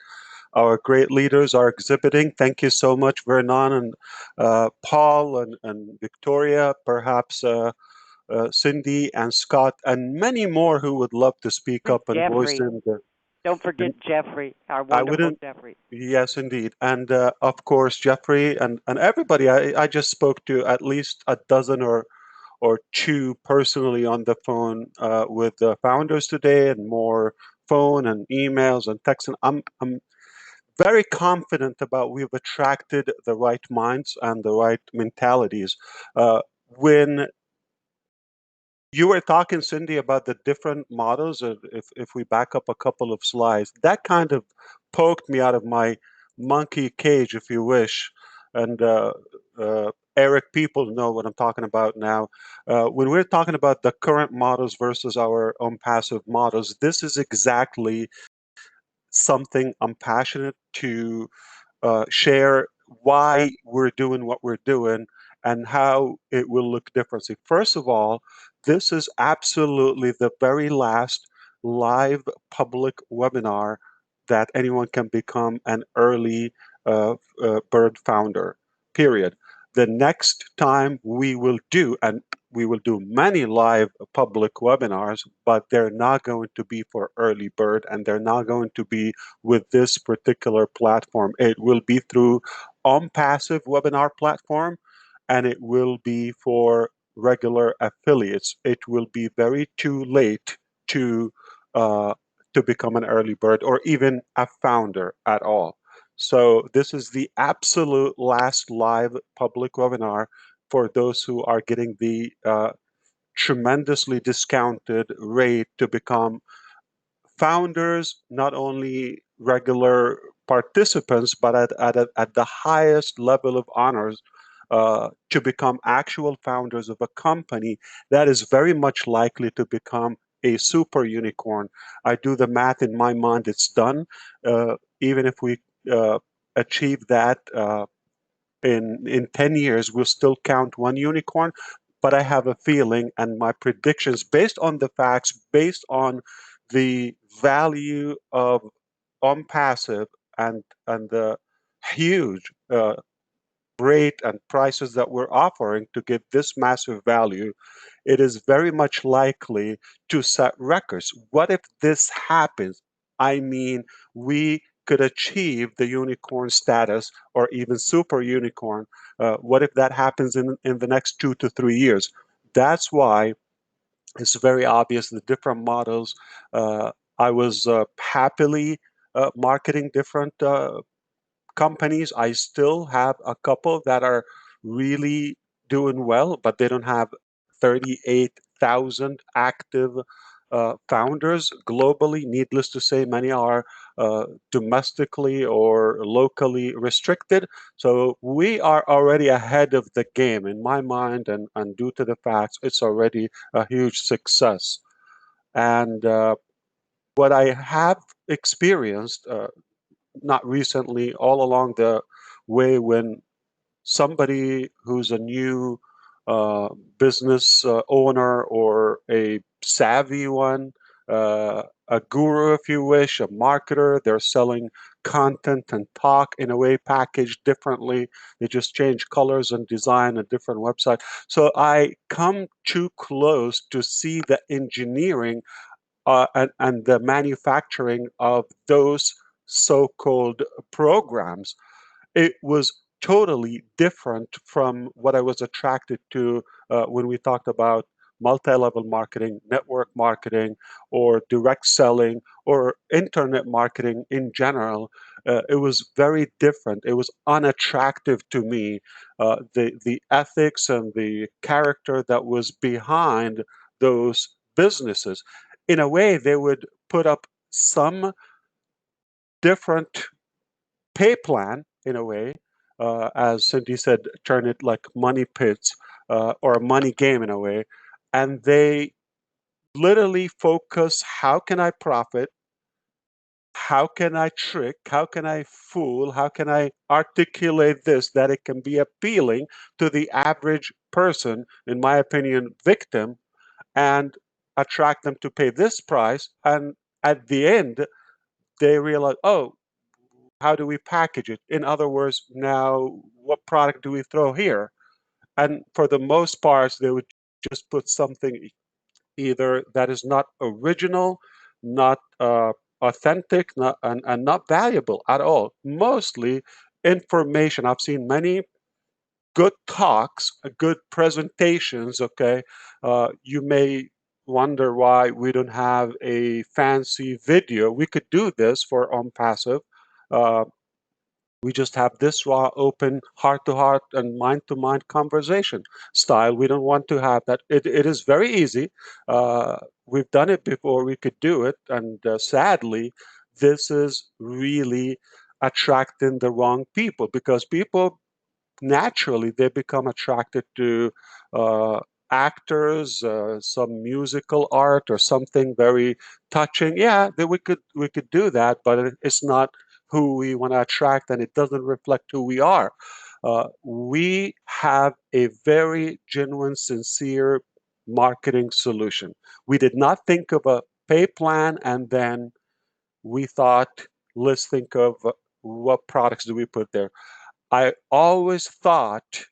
our great leaders are exhibiting. Thank you so much, Vernon and Paul and Victoria, perhaps Cyndee and Scott, and many more who would love to speak up and voice Jeffrey. in the. Don't forget Jeffrey, our I wonderful wouldn't. Jeffrey. Yes, indeed. And of course, Jeffrey and everybody. I just spoke to at least a dozen or two personally on the phone with the founders today, and more phone and emails and text. And I'm very confident about we've attracted the right minds and the right mentalities. When you were talking, Cyndee, about the different models, if we back up a couple of slides, that kind of poked me out of my monkey cage, if you wish. And Eric, people know what I'm talking about now. When we're talking about the current models versus our own passive models, this is exactly something I'm passionate to share why we're doing what we're doing and how it will look differently. First of all, this is absolutely the very last live public webinar that anyone can become an early bird founder, period. The next time we will do, and we will do many live public webinars, but they're not going to be for early bird, and they're not going to be with this particular platform. It will be through OnPassive webinar platform, and it will be for regular affiliates. It will be very too late uh, to become an early bird or even a founder at all. So this is the absolute last live public webinar for those who are getting the tremendously discounted rate to become founders, not only regular participants, but at the highest level of honors to become actual founders of a company that is very much likely to become a super unicorn. I do the math in my mind, it's done. Even if we achieve that in 10 years, we'll still count one unicorn. But I have a feeling, and my predictions, based on the facts, based on the value of OnPassive and the huge rate and prices that we're offering to give this massive value, it is very much likely to set records. What if this happens? I mean, we could achieve the unicorn status or even super unicorn. What if that happens in the next 2 to 3 years? That's why it's very obvious the different models. I was happily marketing different companies. I still have a couple that are really doing well, but they don't have 38,000 active founders globally. Needless to say, many are domestically or locally restricted. So we are already ahead of the game in my mind, and due to the facts, it's already a huge success. And what I have experienced, not recently, all along the way, when somebody who's a new business owner or a savvy one, a guru, if you wish, a marketer, they're selling content and talk in a way packaged differently. They just change colors and design a different website. So I come too close to see the engineering and the manufacturing of those so-called programs. It was totally different from what I was attracted to when we talked about multi-level marketing, network marketing, or direct selling, or internet marketing in general. It was very different. It was unattractive to me. The ethics and the character that was behind those businesses. In a way, they would put up some different pay plan in a way, as Cyndee said, turn it like money pits or a money game in a way, and they literally focus: how can I profit? How can I trick? How can I fool? How can I articulate this that it can be appealing to the average person, in my opinion, victim, and attract them to pay this price? And at the end, they realize, oh, how do we package it? In other words, now what product do we throw here? And for the most part, they would just put something either that is not original, not authentic, and not valuable at all. Mostly information. I've seen many good talks, good presentations. Okay, you may wonder why we don't have a fancy video. We could do this for OnPassive. Uh, we just have this raw, open, heart-to-heart and mind-to-mind conversation style. We don't want to have that. It is very easy. We've done it before. We could do it. And sadly, this is really attracting the wrong people, because people naturally, they become attracted to actors, some musical art or something very touching. Yeah, we could do that, but it's not who we want to attract, and it doesn't reflect who we are. We have a very genuine, sincere marketing solution. We did not think of a pay plan, and then we thought, let's think of what products do we put there. I always thought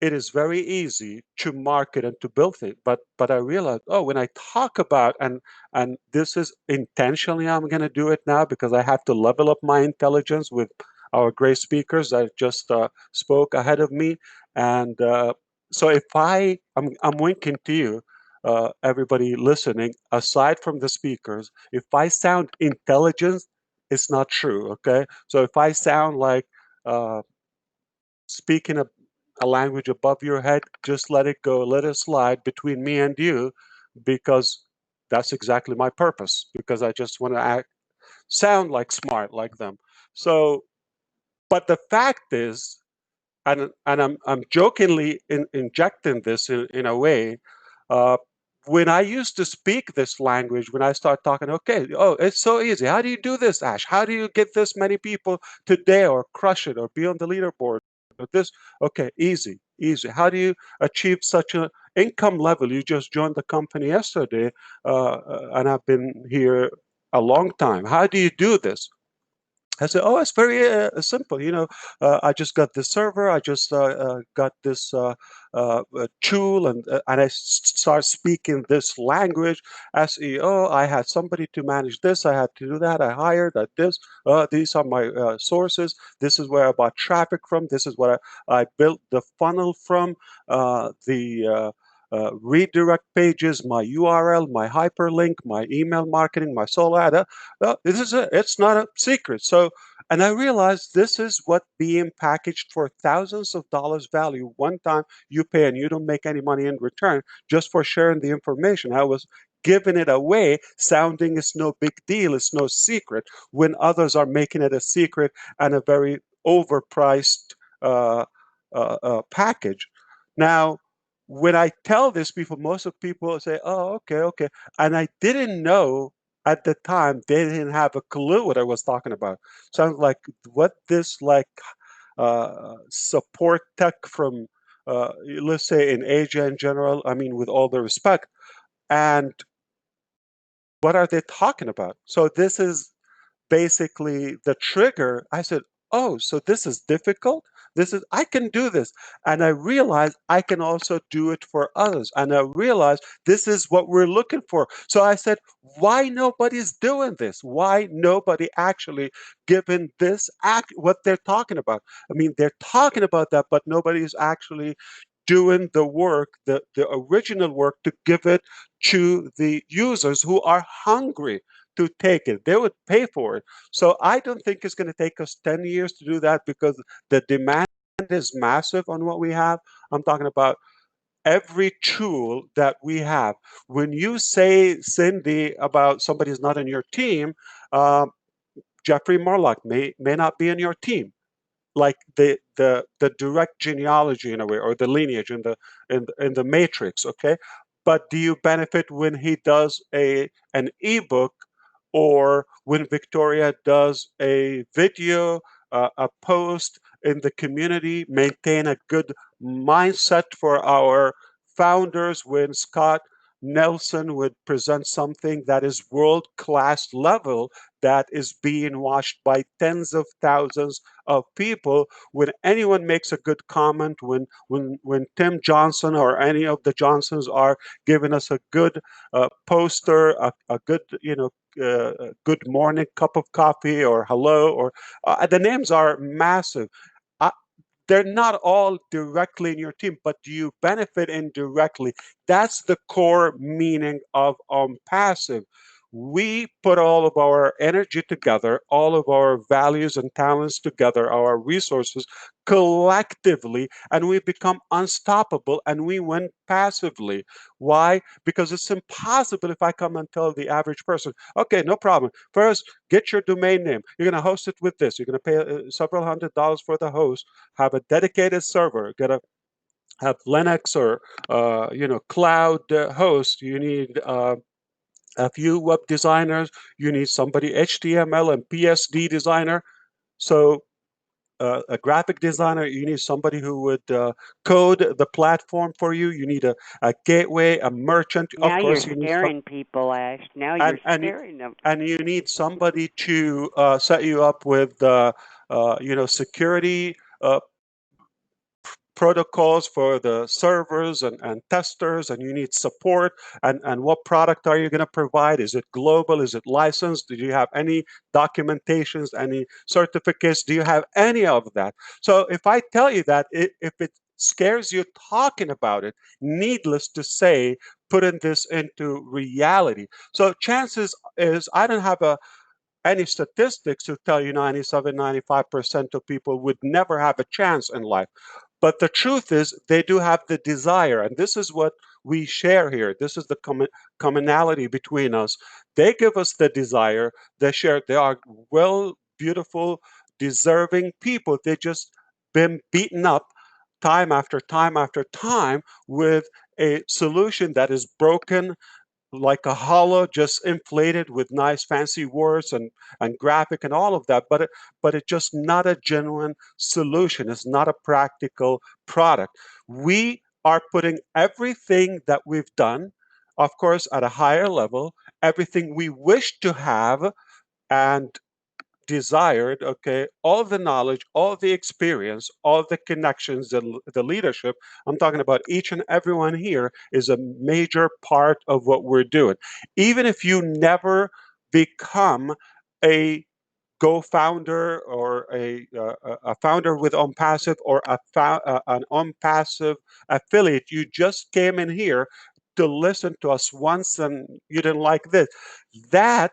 it is very easy to market and to build it, but I realized, oh, when I talk about, and this is intentionally, I'm going to do it now because I have to level up my intelligence with our great speakers that just spoke ahead of me. And so if I'm winking to you, everybody listening, aside from the speakers, if I sound intelligent, it's not true. Okay, so if I sound like uh, speaking a language above your head, just let it go, let it slide between me and you, because that's exactly my purpose, because I just want to sound like smart like them. So, but the fact is, and I'm jokingly injecting this in a way, uh, when I used to speak this language, when I start talking, okay, oh, it's so easy. How do you do this, Ash? How do you get this many people today, or crush it, or be on the leaderboard? Or this, okay, easy, easy. How do you achieve such an income level? You just joined the company yesterday, and I've been here a long time. How do you do this? I said, "Oh, it's very simple. I just got this server. I just got this tool, and I start speaking this language. SEO. I had somebody to manage this. I had to do that. I hired at this. These are my sources. This is where I bought traffic from. This is what I built the funnel from. The redirect pages, my URL, my hyperlink, my email marketing, my solo ad. This is it. It's not a secret." So, and I realized this is what being packaged for thousands of dollars value. One time you pay and you don't make any money in return just for sharing the information. I was giving it away, sounding it's no big deal, it's no secret, when others are making it a secret and a very overpriced package. Now, when I tell this people, most of people say, "Oh, okay, okay," and I didn't know at the time, they didn't have a clue what I was talking about. Sounds like what this support tech from let's say in Asia in general. I mean, with all the respect, and what are they talking about? So this is basically the trigger. I said, "Oh, so this is difficult. I can do this." And I realized I can also do it for others. And I realized this is what we're looking for. So I said, why nobody's doing this? Why nobody actually given this act what they're talking about? I mean, they're talking about that, but nobody's actually doing the work, the original work, to give it to the users who are hungry to take it. They would pay for it. So I don't think it's going to take us 10 years to do that, because the demand is massive on what we have. I'm talking about every tool that we have. When you say, Cyndee, about somebody's not in your team, Jeffrey Morlock may not be in your team, like the direct genealogy in a way, or the lineage in the matrix. Okay, but do you benefit when he does an ebook, or when Victoria does a video, a post in the community? Maintain a good mindset for our founders. When Scott Nelson would present something that is world class level, that is being watched by tens of thousands of people. When anyone makes a good comment, when Tim Johnson or any of the Johnsons are giving us a good poster, a good good morning cup of coffee, or hello, or the names are massive. Uh, they're not all directly in your team, but do you benefit indirectly? That's the core meaning of OnPassive. We put all of our energy together, all of our values and talents together, our resources collectively, and we become unstoppable, and we win passively. Why? Because it's impossible if I come and tell the average person, "Okay, no problem. First, get your domain name. You're going to host it with this. You're going to pay several $100s for the host. Have a dedicated server. Get a have Linux or cloud host. You need a few web designers. You need somebody HTML and PSD designer. So a graphic designer. You need somebody who would code the platform for you. You need a gateway, a merchant. Of Now you're course, you need scaring people, Ash. Now and you're scaring them. you need somebody to set you up with security protocols for the servers and testers, and you need support. And what product are you going to provide? Is it global? Is it licensed? Do you have any documentations, any certificates? Do you have any of that? So if I tell you that, if it scares you talking about it, needless to say, putting this into reality. So chances is, I don't have any statistics to tell you 97, 95% of people would never have a chance in life. But the truth is, they do have the desire. And this is what we share here. This is the commonality between us. They give us the desire. They share. They are well, beautiful, deserving people. They just been beaten up time after time after time with a solution that is broken, like a hollow, just inflated with nice fancy words and graphic and all of that, but it's just not a genuine solution. It's not a practical product. We are putting everything that we've done, of course, at a higher level, everything we wish to have, and desired, okay, all the knowledge, all the experience, all the connections, the leadership. I'm talking about each and everyone here is a major part of what we're doing. Even if you never become a GoFounder or a founder with OnPassive or an OnPassive affiliate, you just came in here to listen to us once and you didn't like this. That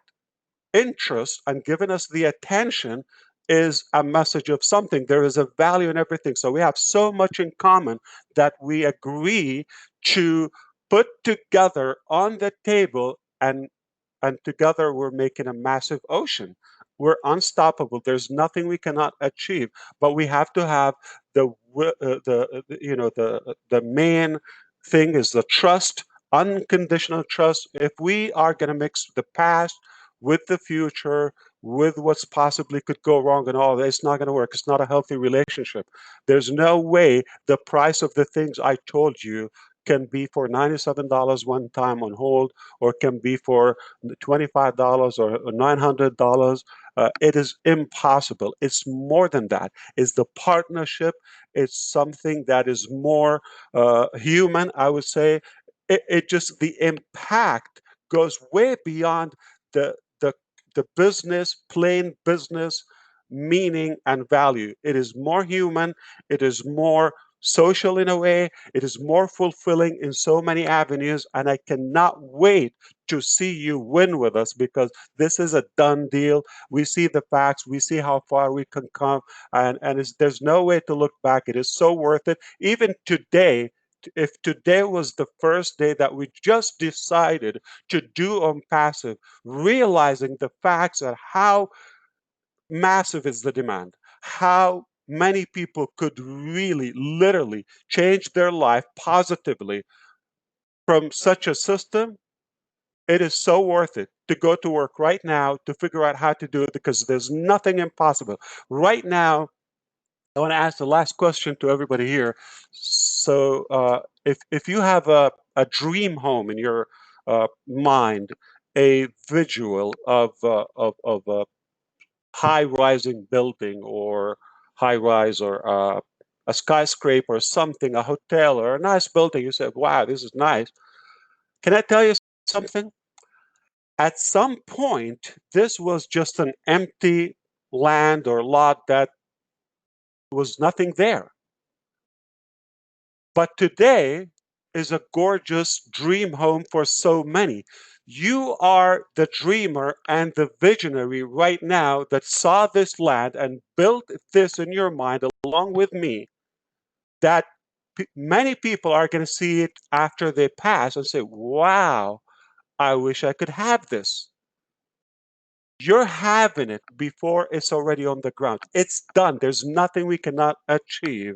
interest and giving us the attention is a message of something. There is a value in everything. So we have so much in common that we agree to put together on the table, and together we're making a massive ocean. We're unstoppable. There's nothing we cannot achieve, but we have to have the main thing is the trust, unconditional trust. If we are going to mix the past with the future, with what's possibly could go wrong and all that, it's not going to work. It's not a healthy relationship. There's no way the price of the things I told you can be for $97 one time on hold, or can be for $25 or $900. It is impossible. It's more than that. It's the partnership. It's something that is more human, I would say. It just, the impact goes way beyond the business, plain business meaning and value. It is more human. It is more social in a way. It is more fulfilling in so many avenues. And I cannot wait to see you win with us, because this is a done deal. We see the facts. We see how far we can come. And there's no way to look back. It is so worth it. Even today, if today was the first day that we just decided to do OnPassive, realizing the facts and how massive is the demand, how many people could really, literally change their life positively from such a system, it is so worth it to go to work right now to figure out how to do it, because there's nothing impossible. Right now, I want to ask the last question to everybody here. So, if you have a dream home in your mind, a visual of a high-rising building, or high-rise, or a skyscraper, or something, a hotel, or a nice building, you say, "Wow, this is nice." Can I tell you something? At some point, this was just an empty land or lot that was nothing there. But today is a gorgeous dream home for so many. You are the dreamer and the visionary right now that saw this land and built this in your mind along with me, that many people are going to see it after they pass and say, "Wow, I wish I could have this." You're having it before it's already on the ground. It's done. There's nothing we cannot achieve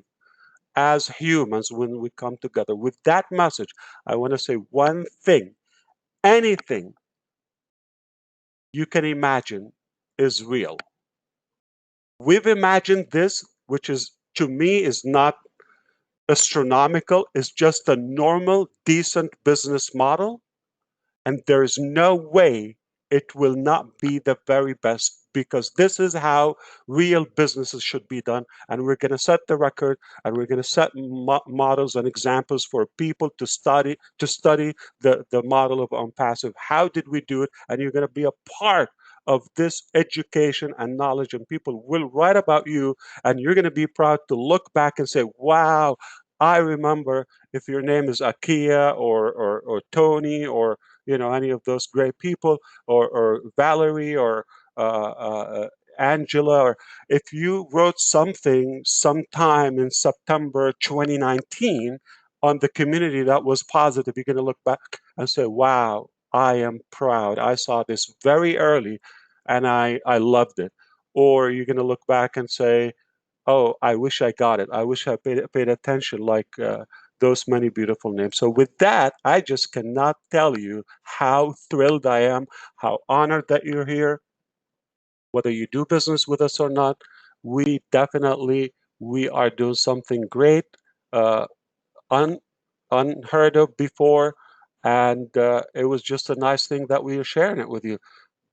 as humans when we come together. With that message, I want to say one thing. Anything you can imagine is real. We've imagined this, which is, to me, is not astronomical. It's just a normal, decent business model. And there is no way it will not be the very best, because this is how real businesses should be done. And we're going to set the record, and we're going to set models and examples for people to study the model of OnPassive. How did we do it? And you're going to be a part of this education and knowledge, and people will write about you, and you're going to be proud to look back and say, "Wow, I remember." If your name is Akia or Tony, or any of those great people, or Valerie, or Angela, or if you wrote something sometime in September 2019 on the community that was positive, you're going to look back and say, "Wow, I am proud. I saw this very early and I loved it." Or you're going to look back and say, "Oh, I wish I got it. I wish I paid attention like those many beautiful names." So with that, I just cannot tell you how thrilled I am, how honored that you're here. Whether you do business with us or not, we are doing something great, uh, unheard of before, and it was just a nice thing that we are sharing it with you.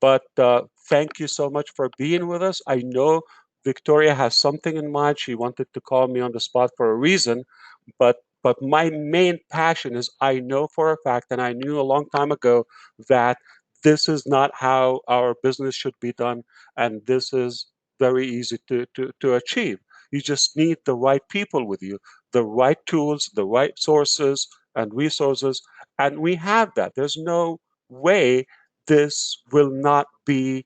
But thank you so much for being with us. I know Victoria has something in mind. She wanted to call me on the spot for a reason, but my main passion is I know for a fact, and I knew a long time ago, that this is not how our business should be done, and this is very easy to achieve. You just need the right people with you, the right tools, the right sources and resources, and we have that. There's no way this will not be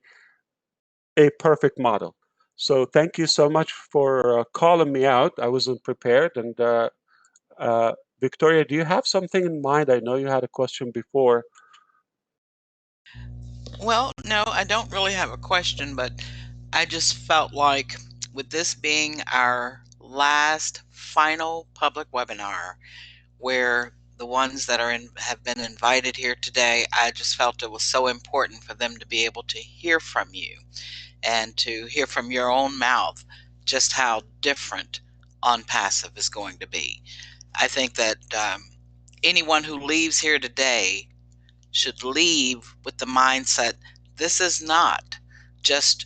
a perfect model. So thank you so much for calling me out. I wasn't prepared. And Victoria, do you have something in mind? I know you had a question before. Well, no, I don't really have a question, but I just felt like with this being our last final public webinar, where the ones that have been invited here today, I just felt it was so important for them to be able to hear from you and to hear from your own mouth just how different OnPassive is going to be. I think that anyone who leaves here today should leave with the mindset, this is not just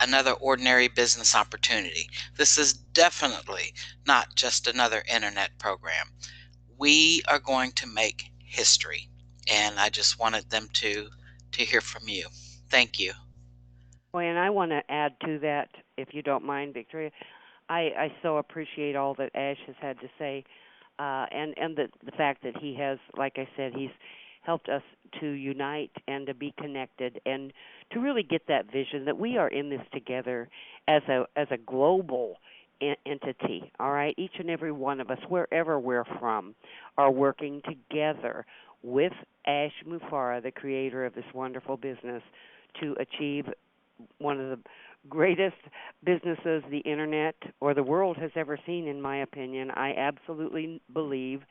another ordinary business opportunity. This is definitely not just another internet program. We are going to make history, and I just wanted them to hear from you. Thank you. Boy, and I want to add to that, if you don't mind, Victoria. I so appreciate all that Ash has had to say, and the fact that he has, like I said, he's helped us to unite and to be connected and to really get that vision that we are in this together as a global entity. All right, each and every one of us, wherever we're from, are working together with Ash Mufareh, the creator of this wonderful business, to achieve one of the greatest businesses the internet or the world has ever seen, in my opinion. I absolutely believe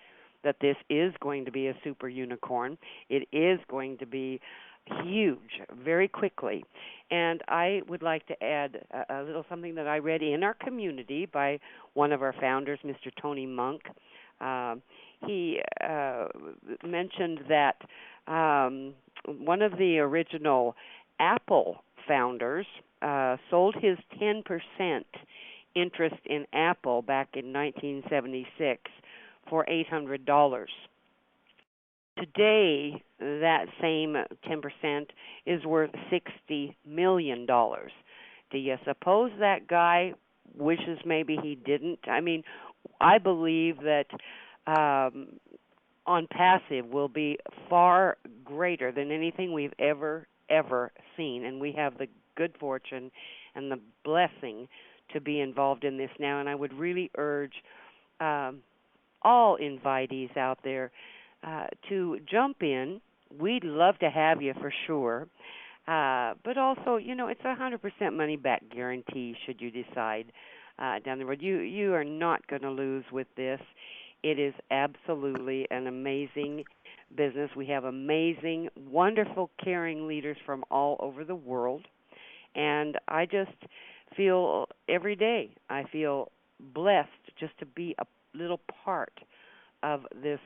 that this is going to be a super unicorn. It is going to be huge very quickly. And I would like to add a little something that I read in our community by one of our founders, Mr. Tony Monk. He mentioned that one of the original Apple founders sold his 10% interest in Apple back in 1976 for $800. Today, that same 10% is worth $60 million. Do you suppose that guy wishes maybe he didn't? I mean, I believe that OnPassive will be far greater than anything we've ever seen, and we have the good fortune and the blessing to be involved in this now. And I would really urge all invitees out there to jump in. We'd love to have you for sure. But also, you know, it's a 100% money back guarantee should you decide down the road. You are not going to lose with this. It is absolutely an amazing business. We have amazing, wonderful, caring leaders from all over the world. And I just feel every day, I feel blessed just to be a little part of this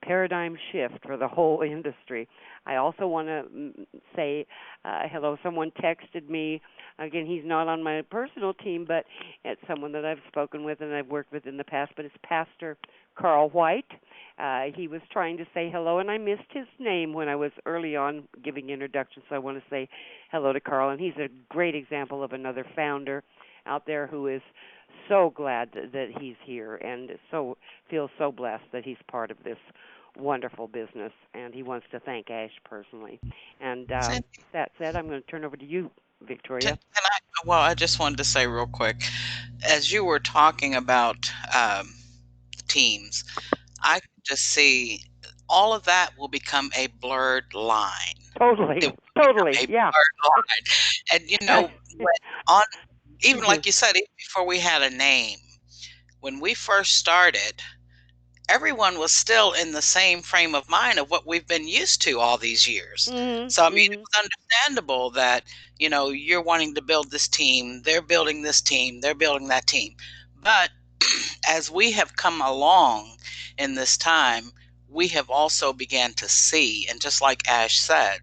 paradigm shift for the whole industry. I also want to say hello. Someone texted me. Again, he's not on my personal team, but it's someone that I've spoken with and I've worked with in the past, but it's Pastor Carl White. He was trying to say hello, and I missed his name when I was early on giving introductions, so I want to say hello to Carl. And he's a great example of another founder out there who is so glad that he's here and so feels so blessed that he's part of this wonderful business, and he wants to thank Ash personally. And that said, I'm going to turn over to you, Victoria. I just wanted to say real quick, as you were talking about teams, I could just see all of that will become a blurred line. Totally, yeah. Blurred line. And you know, even like you said, even before we had a name, when we first started, everyone was still in the same frame of mind of what we've been used to all these years. So, I mean, it was understandable that, you know, you're wanting to build this team, they're building this team, they're building that team. But as we have come along in this time, we have also began to see, and just like Ash said,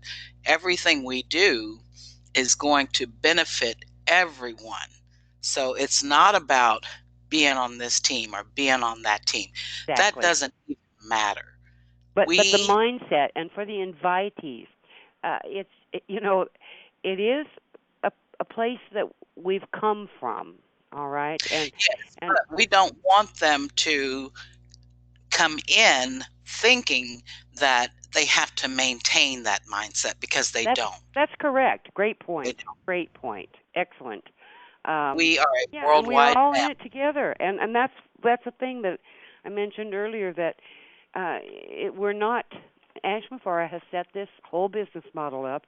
everything we do is going to benefit everyone. So it's not about being on this team or being on that team. That Exactly. doesn't even matter. But the mindset, and for the invitees, it is a place that we've come from. All right, yes, but we don't want them to come in thinking that they have to maintain that mindset, because they don't. That's correct. Great point. Great point. Excellent. We are a and worldwide we are all family. in it together, and that's the thing that I mentioned earlier, that we're not. Ash Mufareh has set this whole business model up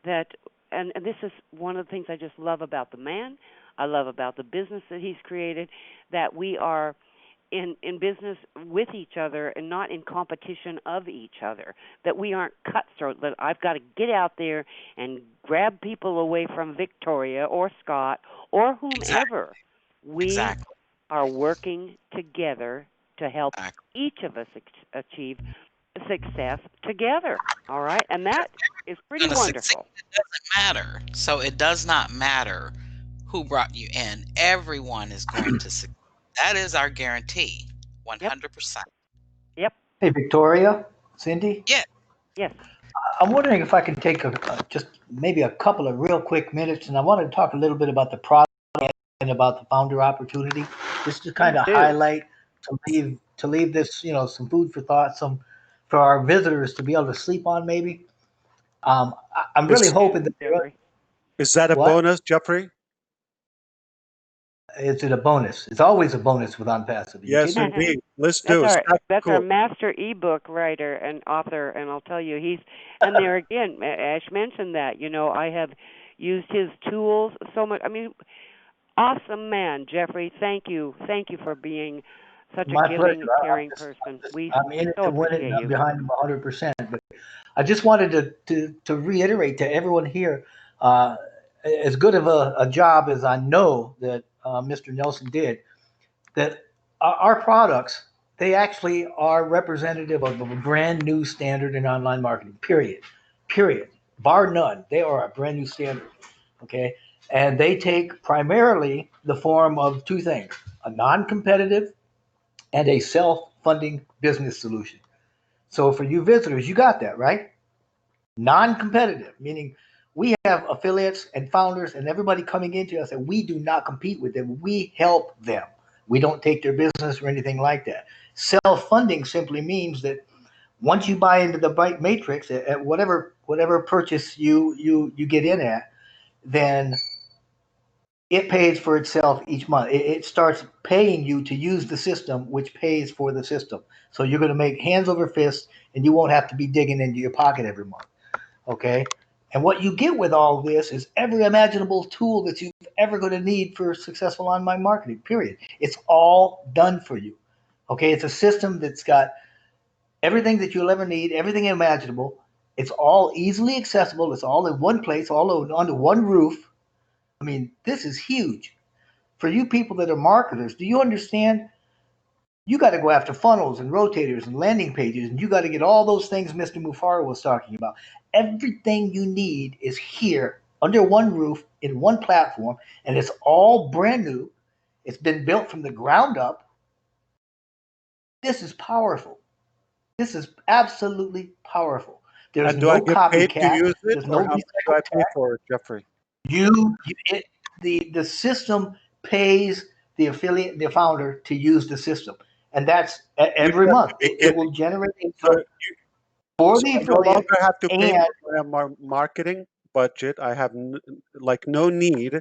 that, and this is one of the things I just love about the man. I love about the business that he's created, that we are in business with each other and not in competition of each other, that we aren't cutthroat, that I've got to get out there and grab people away from Victoria or Scott or whomever. We are working together to help each of us achieve success together. All right, and that is pretty wonderful. It doesn't matter. So it does not matter who brought you in. Everyone is going to succeed. That is our guarantee, 100%. Yep. Hey, Victoria, Cyndee? Yes. I'm wondering if I can take just maybe a couple of real quick minutes, and I wanted to talk a little bit about the product and about the founder opportunity, just to kind of highlight, to leave this, some food for thought, for our visitors to be able to sleep on, maybe. I'm really hoping that. Is that a bonus, Jeffrey? Is it a bonus? It's always a bonus with OnPassive. Yes, indeed. Let's do it. That's our master ebook writer and author, and I'll tell you, and there again, Ash mentioned that, I have used his tools so much. I mean, awesome man, Jeffrey. Thank you for being such a giving, caring person. I'm in it to win it, and I'm behind him 100%. But I just wanted to reiterate to everyone here, as good of a job as I know that Mr. Nelson did, that our products, they actually are representative of a brand new standard in online marketing, period, bar none. They are a brand new standard, okay? And they take primarily the form of two things: a non-competitive and a self-funding business solution. So for you visitors, you got that, right? Non-competitive, meaning we have affiliates and founders and everybody coming into us, and we do not compete with them. We help them. We don't take their business or anything like that. Self-funding simply means that once you buy into the matrix at whatever purchase you get in at, then it pays for itself each month. It starts paying you to use the system, which pays for the system. So you're going to make hands over fists, and you won't have to be digging into your pocket every month. Okay? And what you get with all this is every imaginable tool that you're ever going to need for successful online marketing, period. It's all done for you. Okay? It's a system that's got everything that you'll ever need, everything imaginable. It's all easily accessible. It's all in one place, all under one roof. I mean, this is huge. For you people that are marketers, do you understand? You got to go after funnels and rotators and landing pages, and you got to get all those things Mr. Mufareh was talking about. Everything you need is here under one roof in one platform, and it's all brand new. It's been built from the ground up. This is powerful. This is absolutely powerful. There's and do no I get paid to use it, There's no or how much do I pay for it, Jeffrey? The system pays the affiliate, the founder, to use the system, and that's every month. It will generate income for the affiliate. I no longer have to pay for my marketing budget. I have no need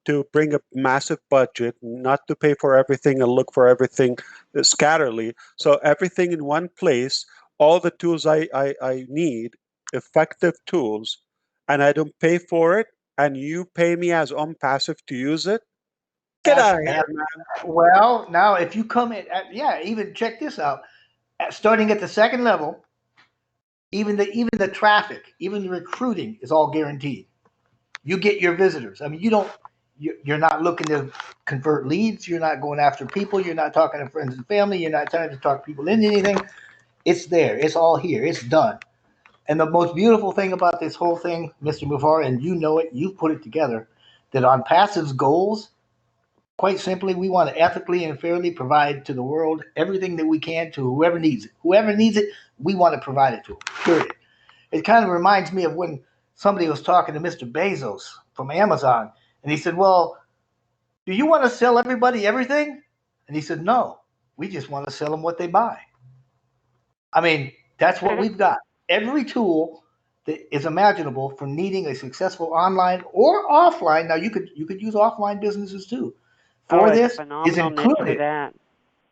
to bring a massive budget, not to pay for everything and look for everything scatterly. So everything in one place, all the tools I need, effective tools, and I don't pay for it, and you pay me as OnPassive to use it. Get out of here, man. Well, now if you come in, even check this out. Starting at the second level, even the traffic, even the recruiting is all guaranteed. You get your visitors. I mean, you're not looking to convert leads. You're not going after people. You're not talking to friends and family. You're not trying to talk people into anything. It's there. It's all here. It's done. And the most beautiful thing about this whole thing, Mr. Mufareh, and you know it, you put it together, that OnPassive's goals, quite simply, we want to ethically and fairly provide to the world everything that we can to whoever needs it. Whoever needs it, we want to provide it to them, period. It kind of reminds me of when somebody was talking to Mr. Bezos from Amazon, and he said, well, do you want to sell everybody everything? And he said, no, we just want to sell them what they buy. I mean, that's what we've got. Every tool that is imaginable for needing a successful online or offline. Now you could use offline businesses too. For this is included. That.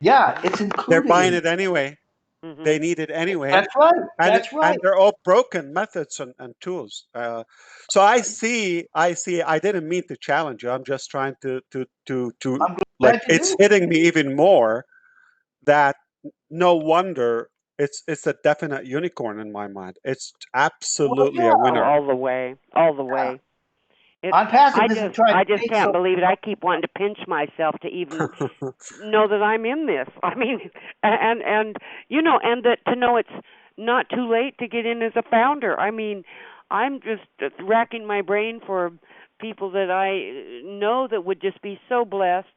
Yeah, it's included. They're buying it anyway. Mm-hmm. They need it anyway. That's right. That's right. And they're all broken methods and tools. So I see. I didn't mean to challenge you. I'm just trying to like it's hitting me even more that no wonder it's a definite unicorn in my mind. It's absolutely a winner. All the way. OnPassive I just can't believe it. I keep wanting to pinch myself to even know that I'm in this. I mean, and you know, and that to know it's not too late to get in as a founder. I mean, I'm just racking my brain for people that I know that would just be so blessed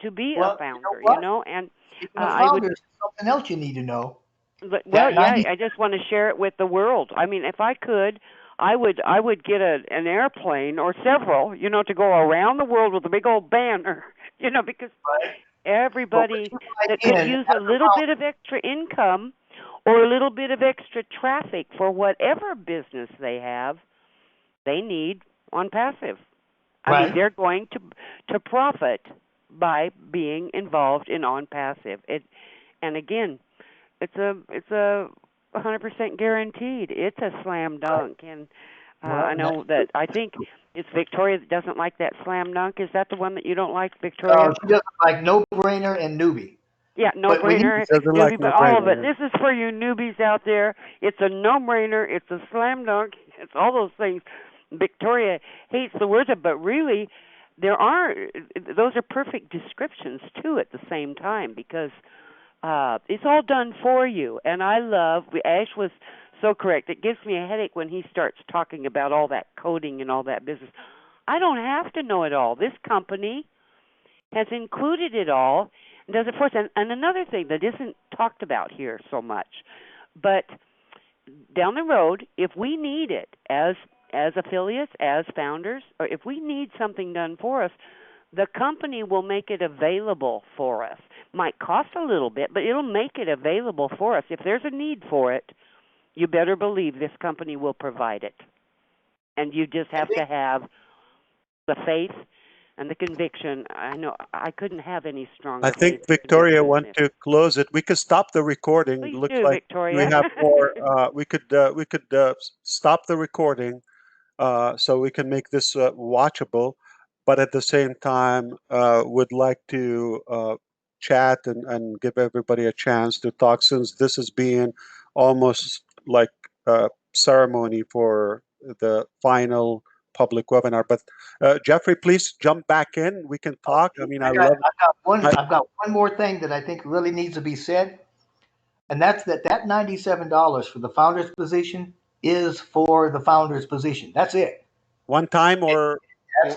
to be a founder. You know, and I would. Something else you need to know. Well, yeah, I just want to share it with the world. I mean, if I could, I would get an airplane or several, you know, to go around the world with a big old banner, you know, because everybody that could use a little bit of extra income or a little bit of extra traffic for whatever business they have, they need OnPassive. I mean, they're going to profit by being involved in OnPassive. And again, it's a 100% guaranteed. It's a slam dunk, and I know that. I think it's Victoria that doesn't like that slam dunk. Is that the one that you don't like, Victoria? No, she doesn't like no brainer and newbie. Yeah, no brainer, newbie, but all of it. This is for you newbies out there. It's a no brainer. It's a slam dunk. It's all those things. Victoria hates the words of, but really, those are perfect descriptions too at the same time, because it's all done for you. And I love, Ash was so correct. It gives me a headache when he starts talking about all that coding and all that business. I don't have to know it all. This company has included it all and does it for us. And another thing that isn't talked about here so much, but down the road, if we need it as affiliates, as founders, or if we need something done for us, the company will make it available for us. Might cost a little bit, but it'll make it available for us. If there's a need for it, you better believe this company will provide it. And you just have to have the faith and the conviction. I know I couldn't have any stronger. I think Victoria wants to close it. We could stop the recording. Please Looks do, like Victoria. we have more. We could stop the recording so we can make this watchable. But at the same time, would like to chat and give everybody a chance to talk, since this is being almost like a ceremony for the final public webinar. But Jeffrey, please jump back in. We can talk. I mean, I've got one more thing that I think really needs to be said, and that's that $97 for the founder's position is for the founder's position. That's it. One time or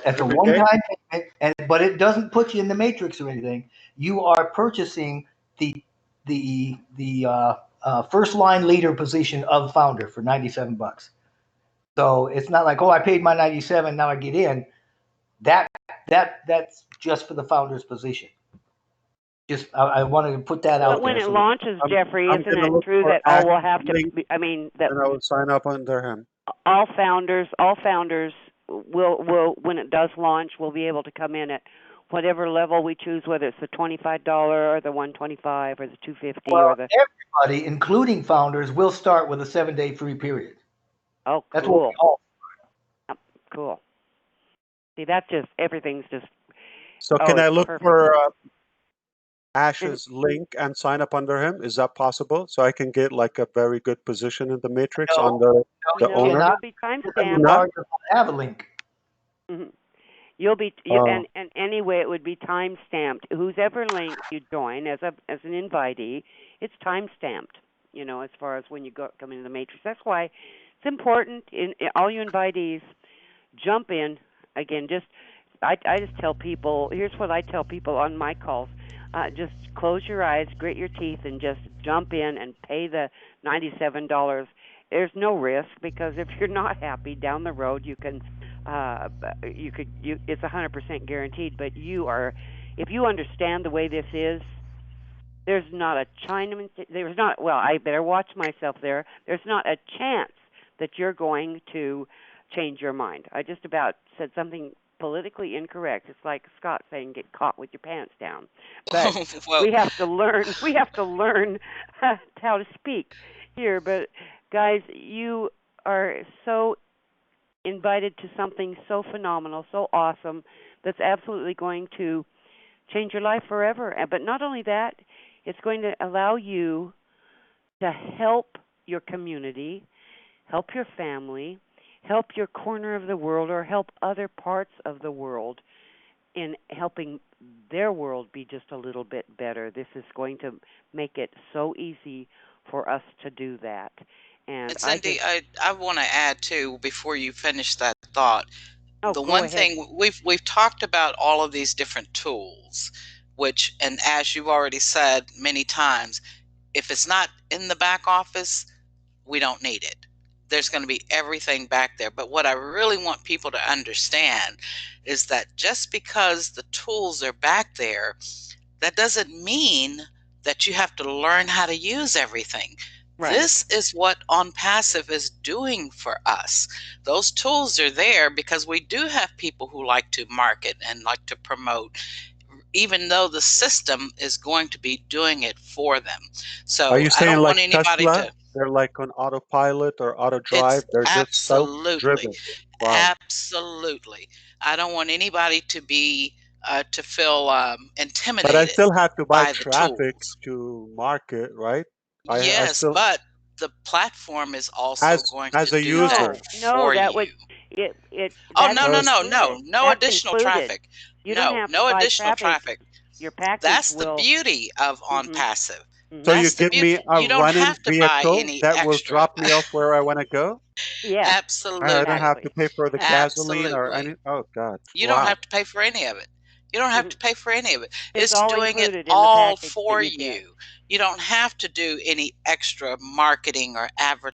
that's a one-time payment, but it doesn't put you in the matrix or anything. You are purchasing the first line leader position of founder for $97. So it's not like, oh, I paid my $97, now I get in. That's just for the founder's position. Just I wanted to put that out there. But when it launches, Jeffrey, isn't it true that all will have to be, I mean, that I will sign up under him. All founders will when it does launch, will be able to come in at whatever level we choose, whether it's the $25 or the $125 or the $250 or the. Everybody, including founders, will start with a 7-day free period. Oh, cool. That's what we all. Cool. See, that's just everything's just. So can I look for Ash's link and sign up under him? Is that possible? So I can get like a very good position in the matrix under the owner? You'll be timestamped. Not have a link. Mm-hmm. You'll be and anyway, it would be time stamped. Whoever link you join as an invitee, it's time stamped. You know, as far as when you come into the matrix. That's why important. In all you invitees, jump in. Again, I just tell people, here's what I tell people on my calls. Just close your eyes, grit your teeth, and just jump in and pay the $97. There's no risk, because if you're not happy down the road, it's 100% guaranteed. But if you understand the way this is, there's not a Chinaman. I better watch myself there. There's not a chance that you're going to change your mind. I just about said something politically incorrect. It's like Scott saying, "Get caught with your pants down." But Well, we have to learn. We have to learn how to speak here. But guys, you are so invited to something so phenomenal, so awesome, that's absolutely going to change your life forever. But not only that, it's going to allow you to help your community, help your family, help your corner of the world, or help other parts of the world in helping their world be just a little bit better. This is going to make it so easy for us to do that. And Cyndee, I want to add too, before you finish that thought, the go one ahead. thing we've talked about all of these different tools, which, and as you've already said many times, if it's not in the back office, we don't need it. There's going to be everything back there. But what I really want people to understand is that just because the tools are back there, that doesn't mean that you have to learn how to use everything. Right. This is what OnPassive is doing for us. Those tools are there because we do have people who like to market and like to promote, even though the system is going to be doing it for them. So Are you I saying don't like want anybody Tesla? to. They're like on autopilot or auto drive. It's They're just absolutely, self-driven. Wow. absolutely. I don't want anybody to be to feel But I intimidated still have to buy by the traffic tools. to market, right? I Yes, still, but the platform is also going as to a do that user. No, for that would you. that is So No That's additional included. traffic. You don't No, have to no buy additional traffic. traffic. Your package That's the will. beauty of Mhm. OnPassive. Mhm. so you That's the give me beauty. a You don't running have to buy vehicle any that will extra. drop me off where I want to go? Yes, I don't have Absolutely. to exactly. pay for the gasoline or Absolutely. any. Oh God! You don't Wow. have to pay for any of it. You don't have to pay for any of it. It's It's all doing it included in the all package that for you get. you. You don't have to do any extra marketing or advertising